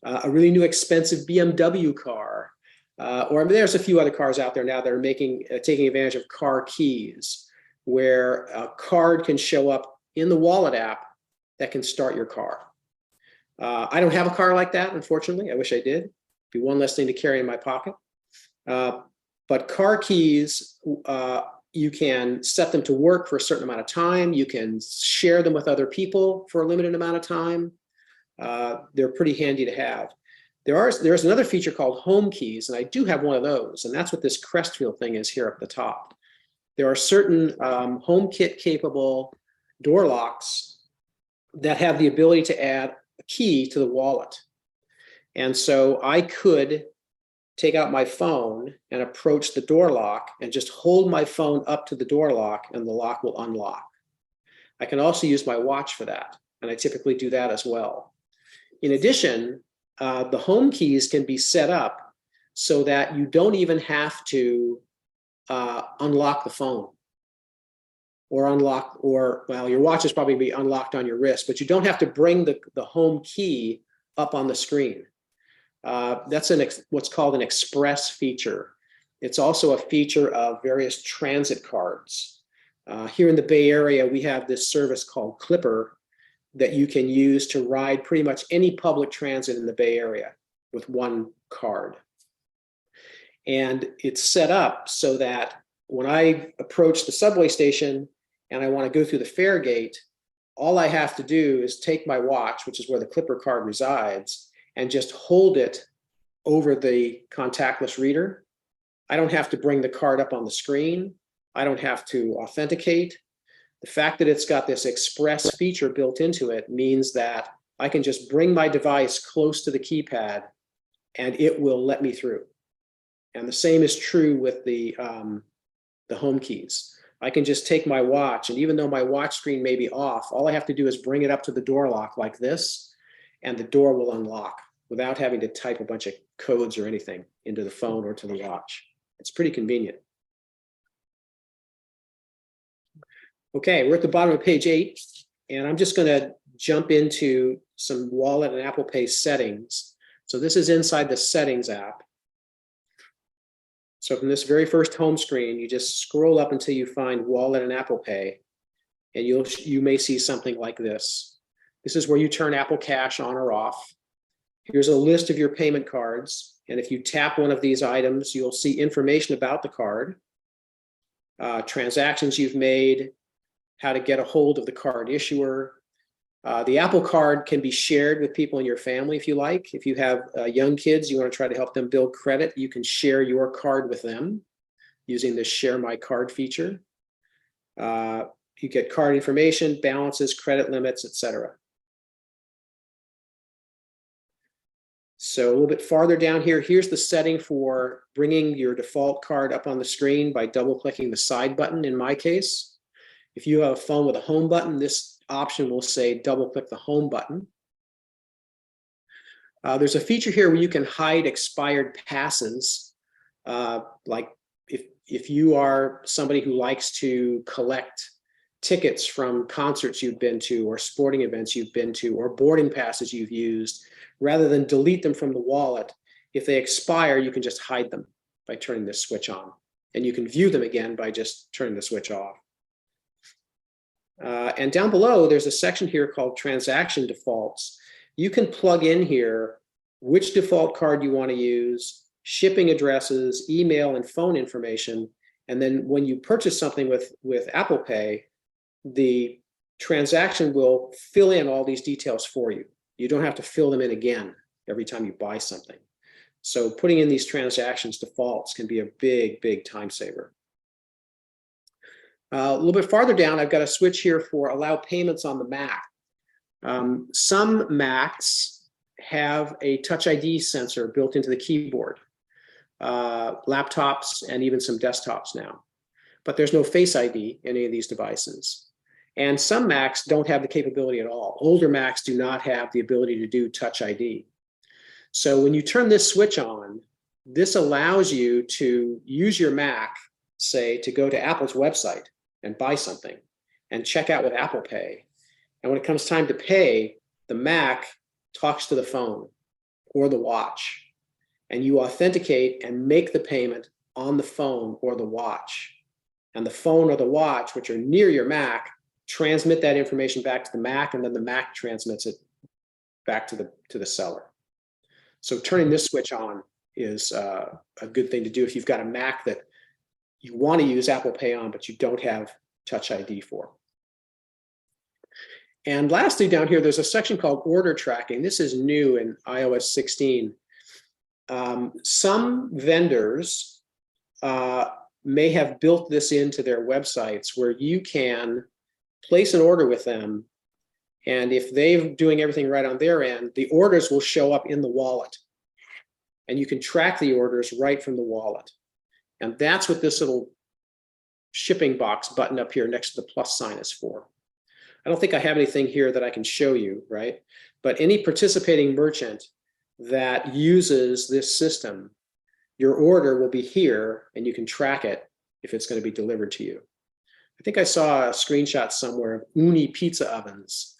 a really new expensive BMW car, or there's a few other cars out there now that are taking advantage of car keys, where a card can show up in the wallet app that can start your car. I don't have a car like that, unfortunately. I wish I did. It'd be one less thing to carry in my pocket. But car keys, you can set them to work for a certain amount of time. You can share them with other people for a limited amount of time. They're pretty handy to have. There's another feature called home keys, and I do have one of those, and that's what this crest wheel thing is here up the top. There are certain HomeKit capable door locks that have the ability to add a key to the wallet. And so I could take out my phone and approach the door lock and just hold my phone up to the door lock and the lock will unlock. I can also use my watch for that, and I typically do that as well. In addition, the home keys can be set up so that you don't even have to unlock the phone or well, your watch is probably be unlocked on your wrist, but you don't have to bring the home key up on the screen. That's what's called an express feature. It's also a feature of various transit cards. Here in the Bay Area, we have this service called Clipper that you can use to ride pretty much any public transit in the Bay Area with one card. And it's set up so that when I approach the subway station and I want to go through the fare gate, all I have to do is take my watch, which is where the Clipper card resides, and just hold it over the contactless reader. I don't have to bring the card up on the screen. I don't have to authenticate. The fact that it's got this express feature built into it means that I can just bring my device close to the keypad and it will let me through. And the same is true with the home keys. I can just take my watch, and even though my watch screen may be off, all I have to do is bring it up to the door lock like this, and the door will unlock without having to type a bunch of codes or anything into the phone or to the watch. It's pretty convenient. Okay, we're at the bottom of page 8, and I'm just going to jump into some Wallet and Apple Pay settings. So this is inside the Settings app. So from this very first home screen, you just scroll up until you find Wallet and Apple Pay, and you may see something like this. This is where you turn Apple Cash on or off. Here's a list of your payment cards, and if you tap one of these items, you'll see information about the card, transactions you've made, how to get a hold of the card issuer. The Apple Card can be shared with people in your family if you like. If you have young kids, you want to try to help them build credit, you can share your card with them using the Share My Card feature. You get card information, balances, credit limits, etc. So a little bit farther down here, here's the setting for bringing your default card up on the screen by double-clicking the side button in my case. If you have a phone with a home button, this option will say double-click the home button. There's a feature here where you can hide expired passes. Like if you are somebody who likes to collect tickets from concerts you've been to or sporting events you've been to or boarding passes you've used, rather than delete them from the wallet, if they expire, you can just hide them by turning this switch on. And you can view them again by just turning the switch off. And down below, there's a section here called Transaction Defaults. You can plug in here which default card you want to use, shipping addresses, email, and phone information. And then when you purchase something with Apple Pay, the transaction will fill in all these details for you. You don't have to fill them in again every time you buy something. So putting in these transactions defaults can be a big, big time saver. A little bit farther down, I've got a switch here for allow payments on the Mac. Some Macs have a Touch ID sensor built into the keyboard, laptops and even some desktops now. But there's no Face ID in any of these devices. And some Macs don't have the capability at all. Older Macs do not have the ability to do Touch ID. So when you turn this switch on, this allows you to use your Mac, say, to go to Apple's website and buy something and check out with Apple Pay. And when it comes time to pay, the Mac talks to the phone or the watch, and you authenticate and make the payment on the phone or the watch. And the phone or the watch, which are near your Mac, transmit that information back to the Mac, and then the Mac transmits it back to the seller. So turning this switch on is a good thing to do if you've got a Mac that you want to use Apple Pay on, but you don't have Touch ID for. And lastly, down here, there's a section called Order Tracking. This is new in iOS 16. Some vendors may have built this into their websites where you can place an order with them, and if they're doing everything right on their end, the orders will show up in the wallet, and you can track the orders right from the wallet. And that's what this little shipping box button up here next to the plus sign is for. I don't think I have anything here that I can show you, right? But any participating merchant that uses this system, your order will be here and you can track it if it's going to be delivered to you. I think I saw a screenshot somewhere of Uni pizza ovens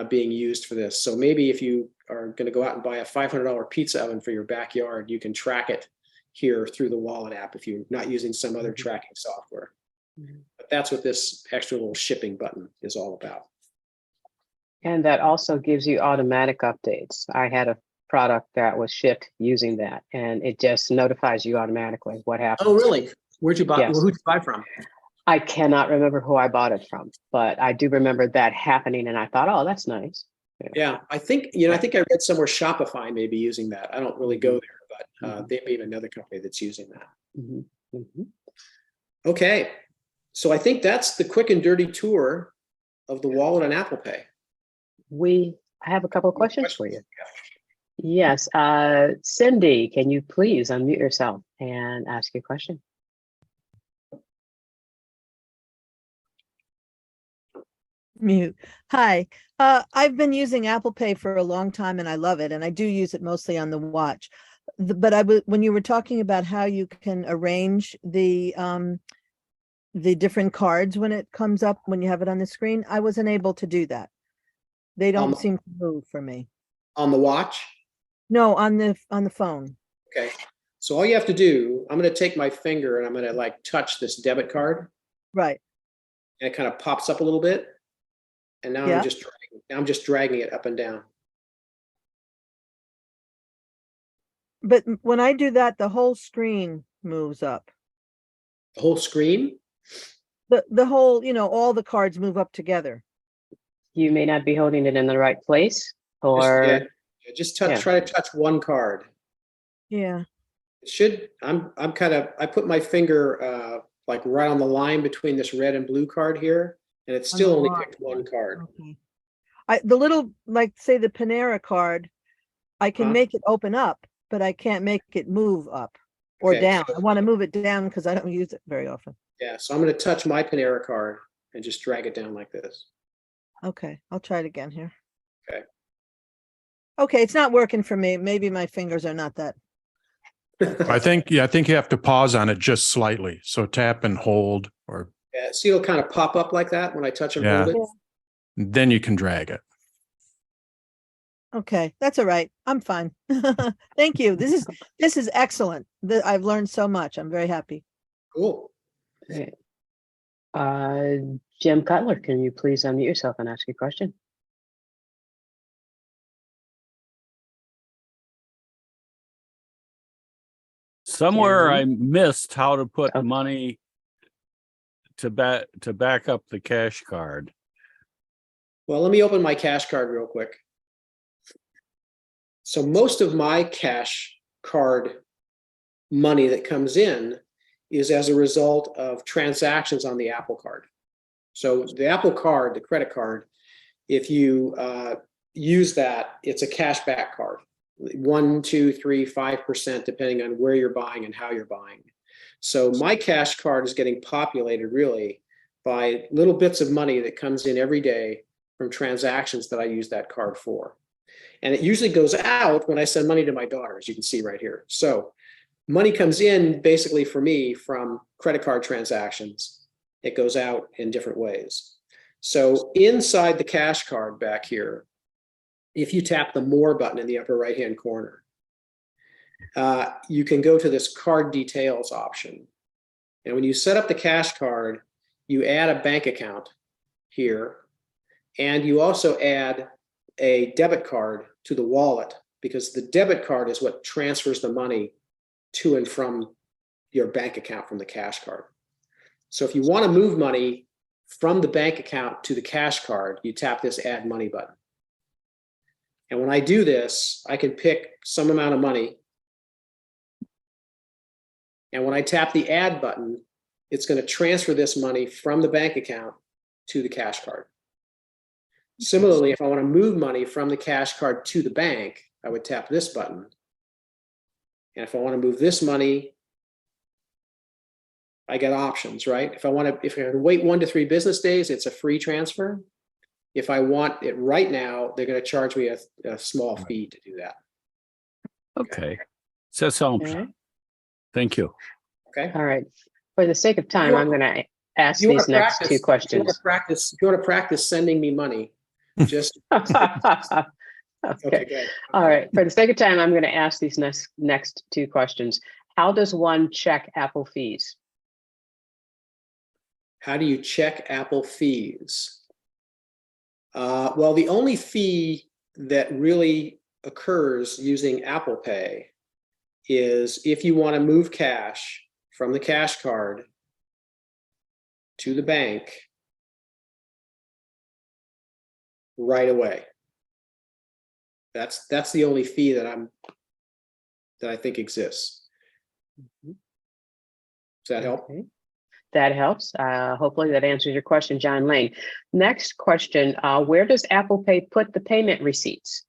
being used for this. So maybe if you are going to go out and buy a $500 pizza oven for your backyard, you can track it here through the Wallet app if you're not using some other tracking software. But that's what this extra little shipping button is all about. And that also gives you automatic updates. I had a product that was shipped using that, and it just notifies you automatically what happened. Oh, really? Where'd you buy? Yes. Well, who'd you buy from? I cannot remember who I bought it from, but I do remember that happening, and I thought, oh, that's nice. Yeah, I think, I think I read somewhere Shopify may be using that. I don't really go there, but they may have another company that's using that. Mm-hmm. Mm-hmm. Okay, so I think that's the quick and dirty tour of the wallet and Apple Pay. I have a couple of questions for you. Yes, Cindy, can you please unmute yourself and ask your question? Mute. Hi. I've been using Apple Pay for a long time and I love it. And I do use it mostly on the watch. But when you were talking about how you can arrange the different cards when it comes up, when you have it on the screen, I wasn't able to do that. They don't seem to move for me. On the watch? No, on the phone. Okay. So all you have to do, I'm going to take my finger and I'm going to like touch this debit card. Right. And it kind of pops up a little bit. And now Yeah. I'm just dragging it up and down. But when I do that, the whole screen moves up. The whole screen? The whole, all the cards move up together. You may not be holding it in the right place, Just try to touch one card. Yeah. It should, I put my finger like right on the line between this red and blue card here, and it's still only picked one card. Okay. The little, like say the Panera card, I can make it open up, but I can't make it move up or Okay, down. so- I want to move it down because I don't use it very often. Yeah, so I'm going to touch my Panera card and just drag it down like this. Okay, I'll try it again here. Okay. Okay, it's not working for me. Maybe my fingers are not that. I think you have to pause on it just slightly. So tap and hold, or Yeah, see, it'll kind of pop up like that when I touch and Yeah. hold it. then you can drag it. Okay, that's all right. I'm fine. Thank you. This is excellent. I've learned so much. I'm very happy. Cool. Jim Cutler, can you please unmute yourself and ask your question? Somewhere I Jim? missed how to put Okay. money to back up the cash card. Well, let me open my cash card real quick. So most of my cash card money that comes in is as a result of transactions on the Apple Card. So the Apple Card, the credit card, if you use that, it's a cashback card. 1, 2, 3, 5%, depending on where you're buying and how you're buying. So my cash card is getting populated really by little bits of money that comes in every day from transactions that I use that card for. And it usually goes out when I send money to my daughter, as you can see right here. So money comes in basically for me from credit card transactions. It goes out in different ways. So inside the cash card back here, if you tap the More button in the upper right-hand corner, you can go to this card details option. And when you set up the cash card, you add a bank account here, and you also add a debit card to the wallet, because the debit card is what transfers the money to and from your bank account from the cash card. So if you want to move money from the bank account to the cash card, you tap this Add Money button. And when I do this, I can pick some amount of money. And when I tap the Add button, it's going to transfer this money from the bank account to the cash card. Similarly, if I want to move money from the cash card to the bank, I would tap this button. And if I want to move this money, I get options, right? If I wait 1 to 3 business days, it's a free transfer. If I want it right now, they're going to charge me a small fee to do that. Okay. So that's all. Okay. Thank you. Okay. All right. For the sake of time, I'm going to ask You wanna these next practice- two questions. If you want to practice sending me money, just Okay. okay, good. All right. For the sake of time, I'm going to ask these next two questions. How does one check Apple fees? How do you check Apple fees? Well, the only fee that really occurs using Apple Pay is if you want to move cash from the cash card to the bank right away. That's the only fee that I think exists. Does that help? Okay. That helps. Hopefully that answers your question, John Lane. Next question, where does Apple Pay put the payment receipts?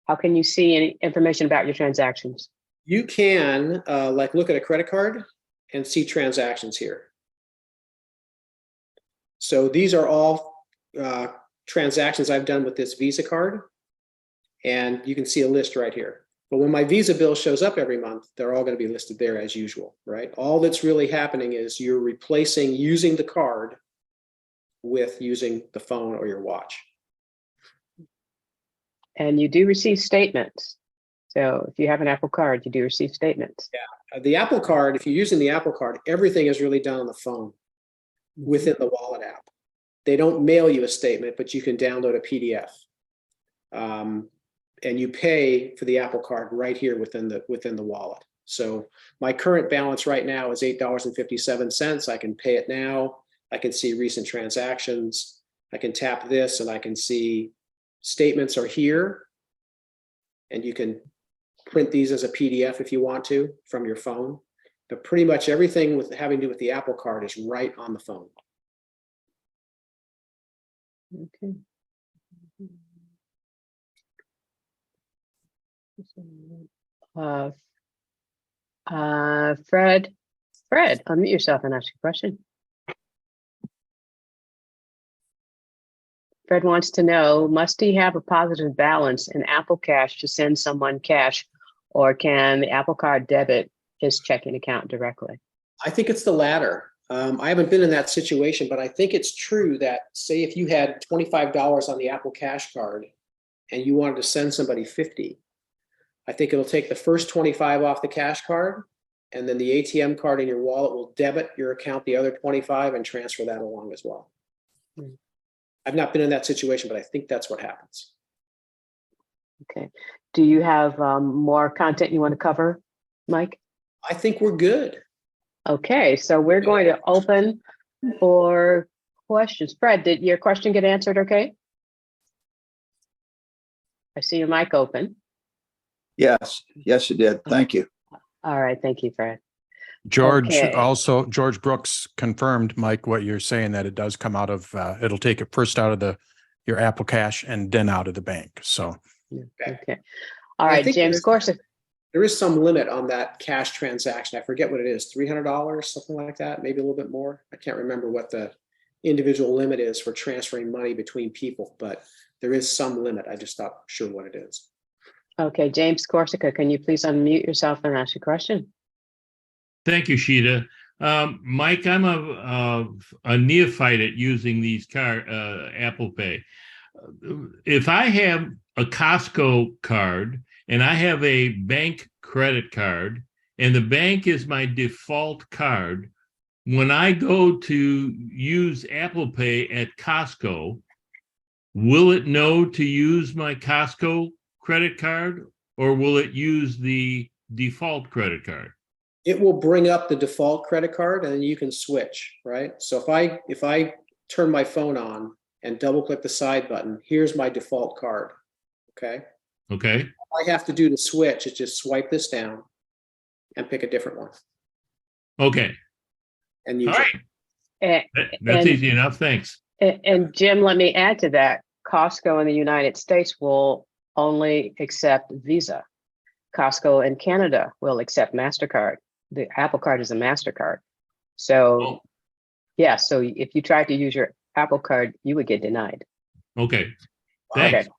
How can you see any information about your transactions? You can like look at a credit card and see transactions here. So these are all transactions I've done with this Visa card, and you can see a list right here. But when my Visa bill shows up every month, they're all going to be listed there as usual, right? All that's really happening is you're replacing using the card with using the phone or your watch. And you do receive statements. So if you have an Apple Card, you do receive statements. Yeah, the Apple Card, if you're using the Apple Card, everything is really done on the phone within the wallet app. They don't mail you a statement, but you can download a PDF. And you pay for the Apple Card right here within the wallet. So my current balance right now is $8.57. I can pay it now. I can see recent transactions. I can tap this and I can see statements are here. And you can print these as a PDF if you want to from your phone. But pretty much everything with having to do with the Apple Card is right on the phone. Okay. Fred, unmute yourself and ask your question. Fred wants to know, must he have a positive balance in Apple Cash to send someone cash, or can the Apple Card debit his checking account directly? I think it's the latter. I haven't been in that situation, but I think it's true that, say, if you had $25 on the Apple Cash card and you wanted to send somebody 50, I think it'll take the first 25 off the cash card, and then the ATM card in your wallet will debit your account the other 25 and transfer that along as well. I've not been in that situation, but I think that's what happens. Okay. Do you have more content you want to cover, Mike? I think we're good. Okay, so we're going to open for questions. Fred, did your question get answered okay? I see your mic open. Yes, it did. Thank you. All right, thank you, Fred. George Okay. George Brooks confirmed, Mike, what you're saying, that it does come out of, it'll take it first out of your Apple Cash and then out of the bank. So. Okay. All right, James Corsa. There is some limit on that cash transaction. I forget what it is, $300, something like that, maybe a little bit more. I can't remember what the individual limit is for transferring money between people, but there is some limit. I just not sure what it is. Okay, James Corsica, can you please unmute yourself and ask your question? Thank you, Sheeta. Mike, I'm a neophyte at using these Apple Pay. If I have a Costco card and I have a bank credit card and the bank is my default card, when I go to use Apple Pay at Costco, will it know to use my Costco credit card, or will it use the default credit card? It will bring up the default credit card and then you can switch, right? So if I turn my phone on and double click the side button, here's my default card, okay? Okay. All I have to do to switch is just swipe this down and pick a different one. Okay. And use all right. That's easy enough. Thanks. And Jim, let me add to that. Costco in the United States will only accept Visa. Costco in Canada will accept MasterCard. The Apple Card is a MasterCard. So, yeah, so if you tried to use your Apple Card, you would get denied. Okay. Thanks. Okay.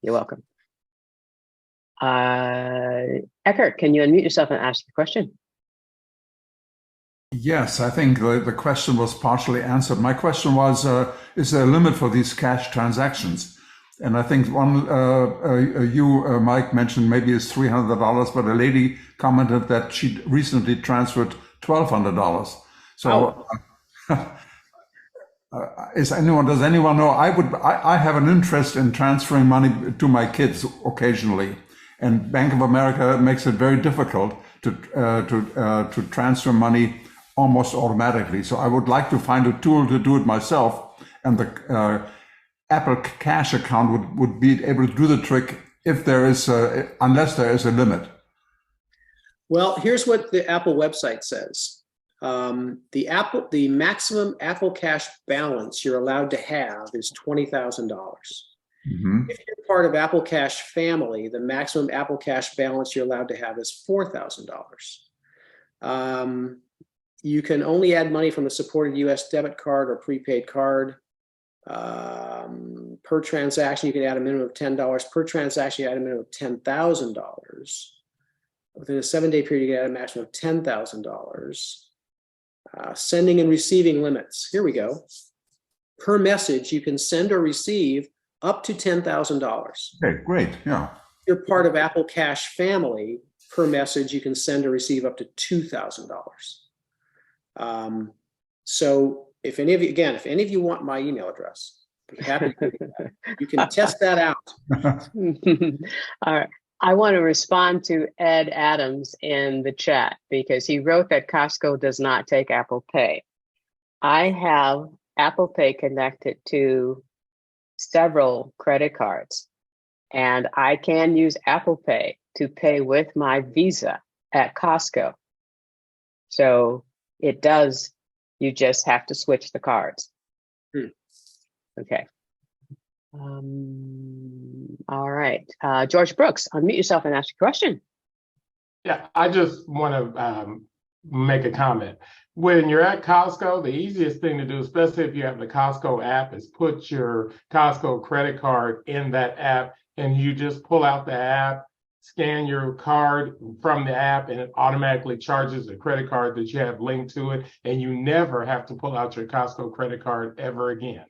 You're welcome. Eckert, can you unmute yourself and ask the question? Yes, I think the question was partially answered. My question was, is there a limit for these cash transactions? And I think one, Mike mentioned maybe it's $300, but a lady commented that she recently transferred $1,200. So does anyone know? I have an interest in transferring money to my kids occasionally, and Bank of America makes it very difficult to transfer money almost automatically. So I would like to find a tool to do it myself, and the Apple Cash account would be able to do the trick if there is unless there is a limit. Well, here's what the Apple website says. The maximum Apple Cash balance you're allowed to have is $20,000. If you're part of Apple Cash family, the maximum Apple Cash balance you're allowed to have is $4,000. You can only add money from a supported US debit card or prepaid card. Per transaction, you can add a minimum of $10. Per transaction, you add a minimum of $10,000. Within a 7-day period, you can add a maximum of $10,000. Sending and receiving limits. Here we go. Per message, you can send or receive up to $10,000. Okay, great. Yeah. If you're part of Apple Cash family, per message, you can send or receive up to $2,000. So if any of you, again, if any of you want my email address, I'd be happy to do that. You can test that out. All right. I want to respond to Ed Adams in the chat because he wrote that Costco does not take Apple Pay. I have Apple Pay connected to several credit cards, and I can use Apple Pay to pay with my Visa at Costco. So it does, you just have to switch the cards. Okay. All right. George Brooks, unmute yourself and ask your question. Yeah, I just want to make a comment. When you're at Costco, the easiest thing to do, especially if you have the Costco app, is put your Costco credit card in that app, and you just pull out the app, scan your card from the app, and it automatically charges the credit card that you have linked to it, and you never have to pull out your Costco credit card ever again.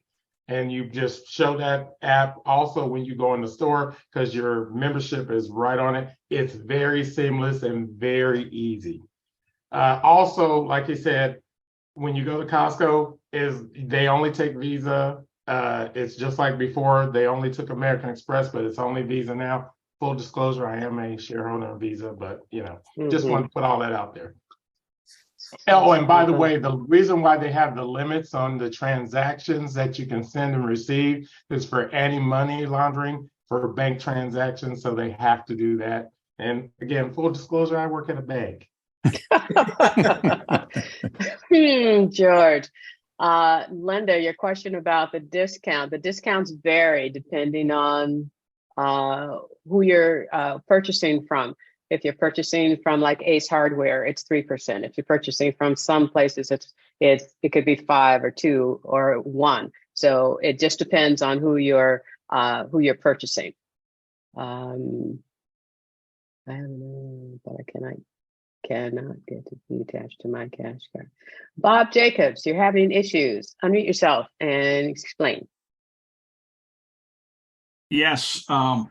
And you just show that app also when you go in the store because your membership is right on it. It's very seamless and very easy. Also, like you said, when you go to Costco, they only take Visa. It's just like before, they only took American Express, but it's only Visa now. Full disclosure, I am a shareholder of Visa, but just wanted to put all that out there. Oh, and by the way, the reason why they have the limits on the transactions that you can send and receive is for anti-money laundering for bank transactions, so they have to do that. And again, full disclosure, I work at a bank. George, Linda, your question about the discount. The discounts vary depending on who you're purchasing from. If you're purchasing from like Ace Hardware, it's 3%. If you're purchasing from some places, it could be 5 or 2 or 1. So it just depends on who you're purchasing. I don't know, but I cannot get to be attached to my cash card. Bob Jacobs, you're having issues. Unmute yourself and explain. Yes, I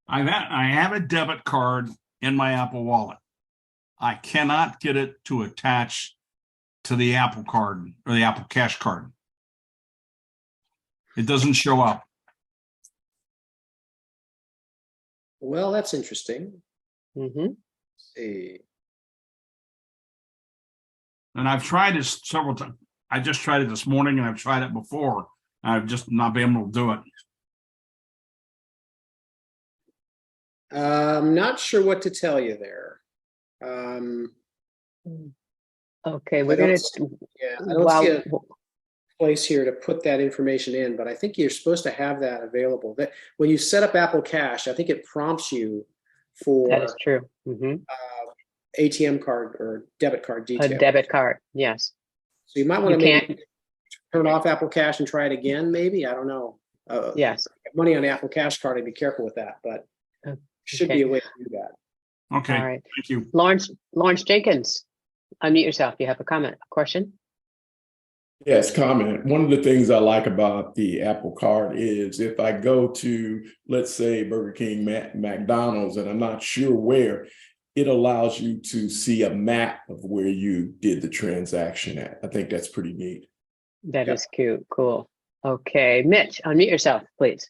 have a debit card in my Apple Wallet. I cannot get it to attach to the Apple card or the Apple Cash card. It doesn't show up. Well, that's interesting. Mm-hmm. See. And I've tried this several times. I just tried it this morning, and I've tried it before. I've just not been able to do it. I'm not sure what to tell you there. Okay, we're I don't gonna. see a place here to put that information in, but I think you're supposed to have that available. That when you set up Apple Cash, I think it prompts you for That is true. Mm-hmm. ATM card or debit card detail. A debit card, yes. So you might want to maybe turn off Apple Cash and try it again. Maybe, I don't know. Yes. Money on the Apple Cash card, I'd be careful with that, but should be a way to do that. Okay. All right. Thank you. Lawrence Jenkins, unmute yourself. You have a comment, a question? Yes, comment. One of the things I like about the Apple Card is if I go to, let's say, Burger King, McDonald's, and I'm not sure where, it allows you to see a map of where you did the transaction at. I think that's pretty neat. That is cute. Cool. Okay. Mitch, unmute yourself, please.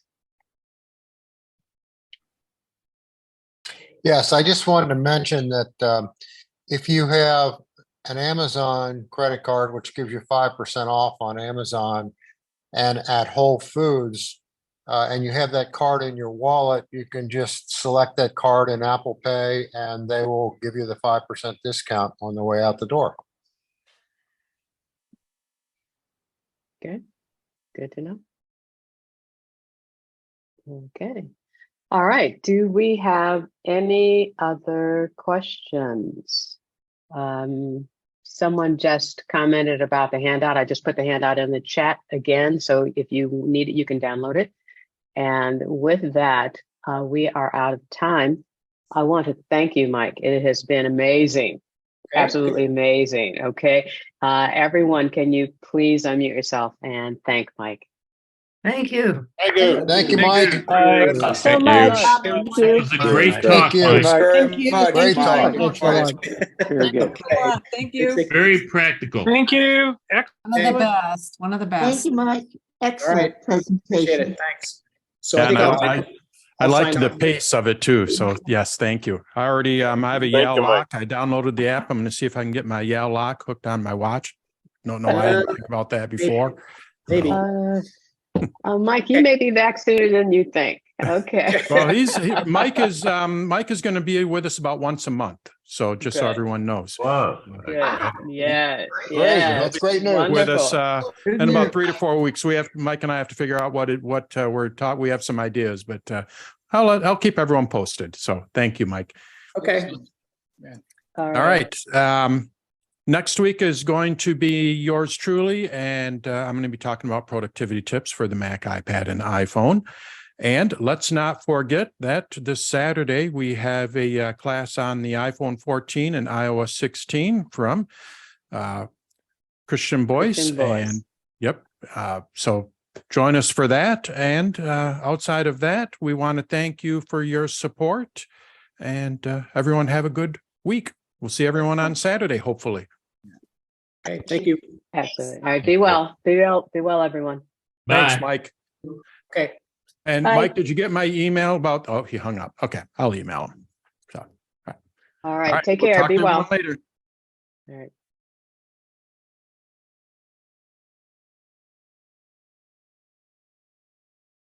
Yes, I just wanted to mention that if you have an Amazon credit card, which gives you 5% off on Amazon and at Whole Foods, and you have that card in your wallet, you can just select that card in Apple Pay and they will give you the 5% discount on the way out the door. Okay. Good to know. Okay. All right. Do we have any other questions? Someone just commented about the handout. I just put the handout in the chat again. So if you need it, you can download it. And with that, we are out of time. I want to thank you, Mike. It has been amazing. Absolutely amazing. Okay. Everyone, can you please unmute yourself and thank Mike? Thank you. Thank you. Thank you, Mike. So much. It was a great Thank talk, you. Mike. Thank you. Great talk. Very good. Thank you. Very practical. Thank you. One of the best. One of the best. Thank you, Mike. All Excellent right. Appreciate presentation. it. Thanks. So I And think I I'll liked sign the off. pace of it too. So yes, thank you. I already, I have a Yale lock. I downloaded the app. I'm going to see if I can get my Yale lock hooked on my watch. No, I didn't think about that before. Maybe. Mike, you may be back sooner than you think. Okay. Well, Mike is going to be with us about once a month. So just so Good. everyone knows. Wow. Yeah. Great. That's great news. With us Wonderful. in about 3 to 4 weeks. Mike and I have to figure out what we're taught. We have some ideas, but I'll keep everyone posted. So thank you, Mike. Okay. All All right. Next week is going to be yours truly, and I'm going to be talking about productivity tips for the Mac, iPad, and iPhone. And let's not forget that this Saturday we have a class on the iPhone 14 and iOS 16 from Christian Boyce. And yep. So join us for that. And outside of that, we want to thank you for your support, and everyone have a good week. We'll see everyone on Saturday, hopefully. Okay, thank you. Absolutely. All right. Be well. Be well, everyone. Thanks, Bye. Mike. Okay. And Bye. Mike, did you get my email about? Oh, he hung up. Okay, I'll email him. So, All right. Take we'll care. talk Be to everyone well. later. All right.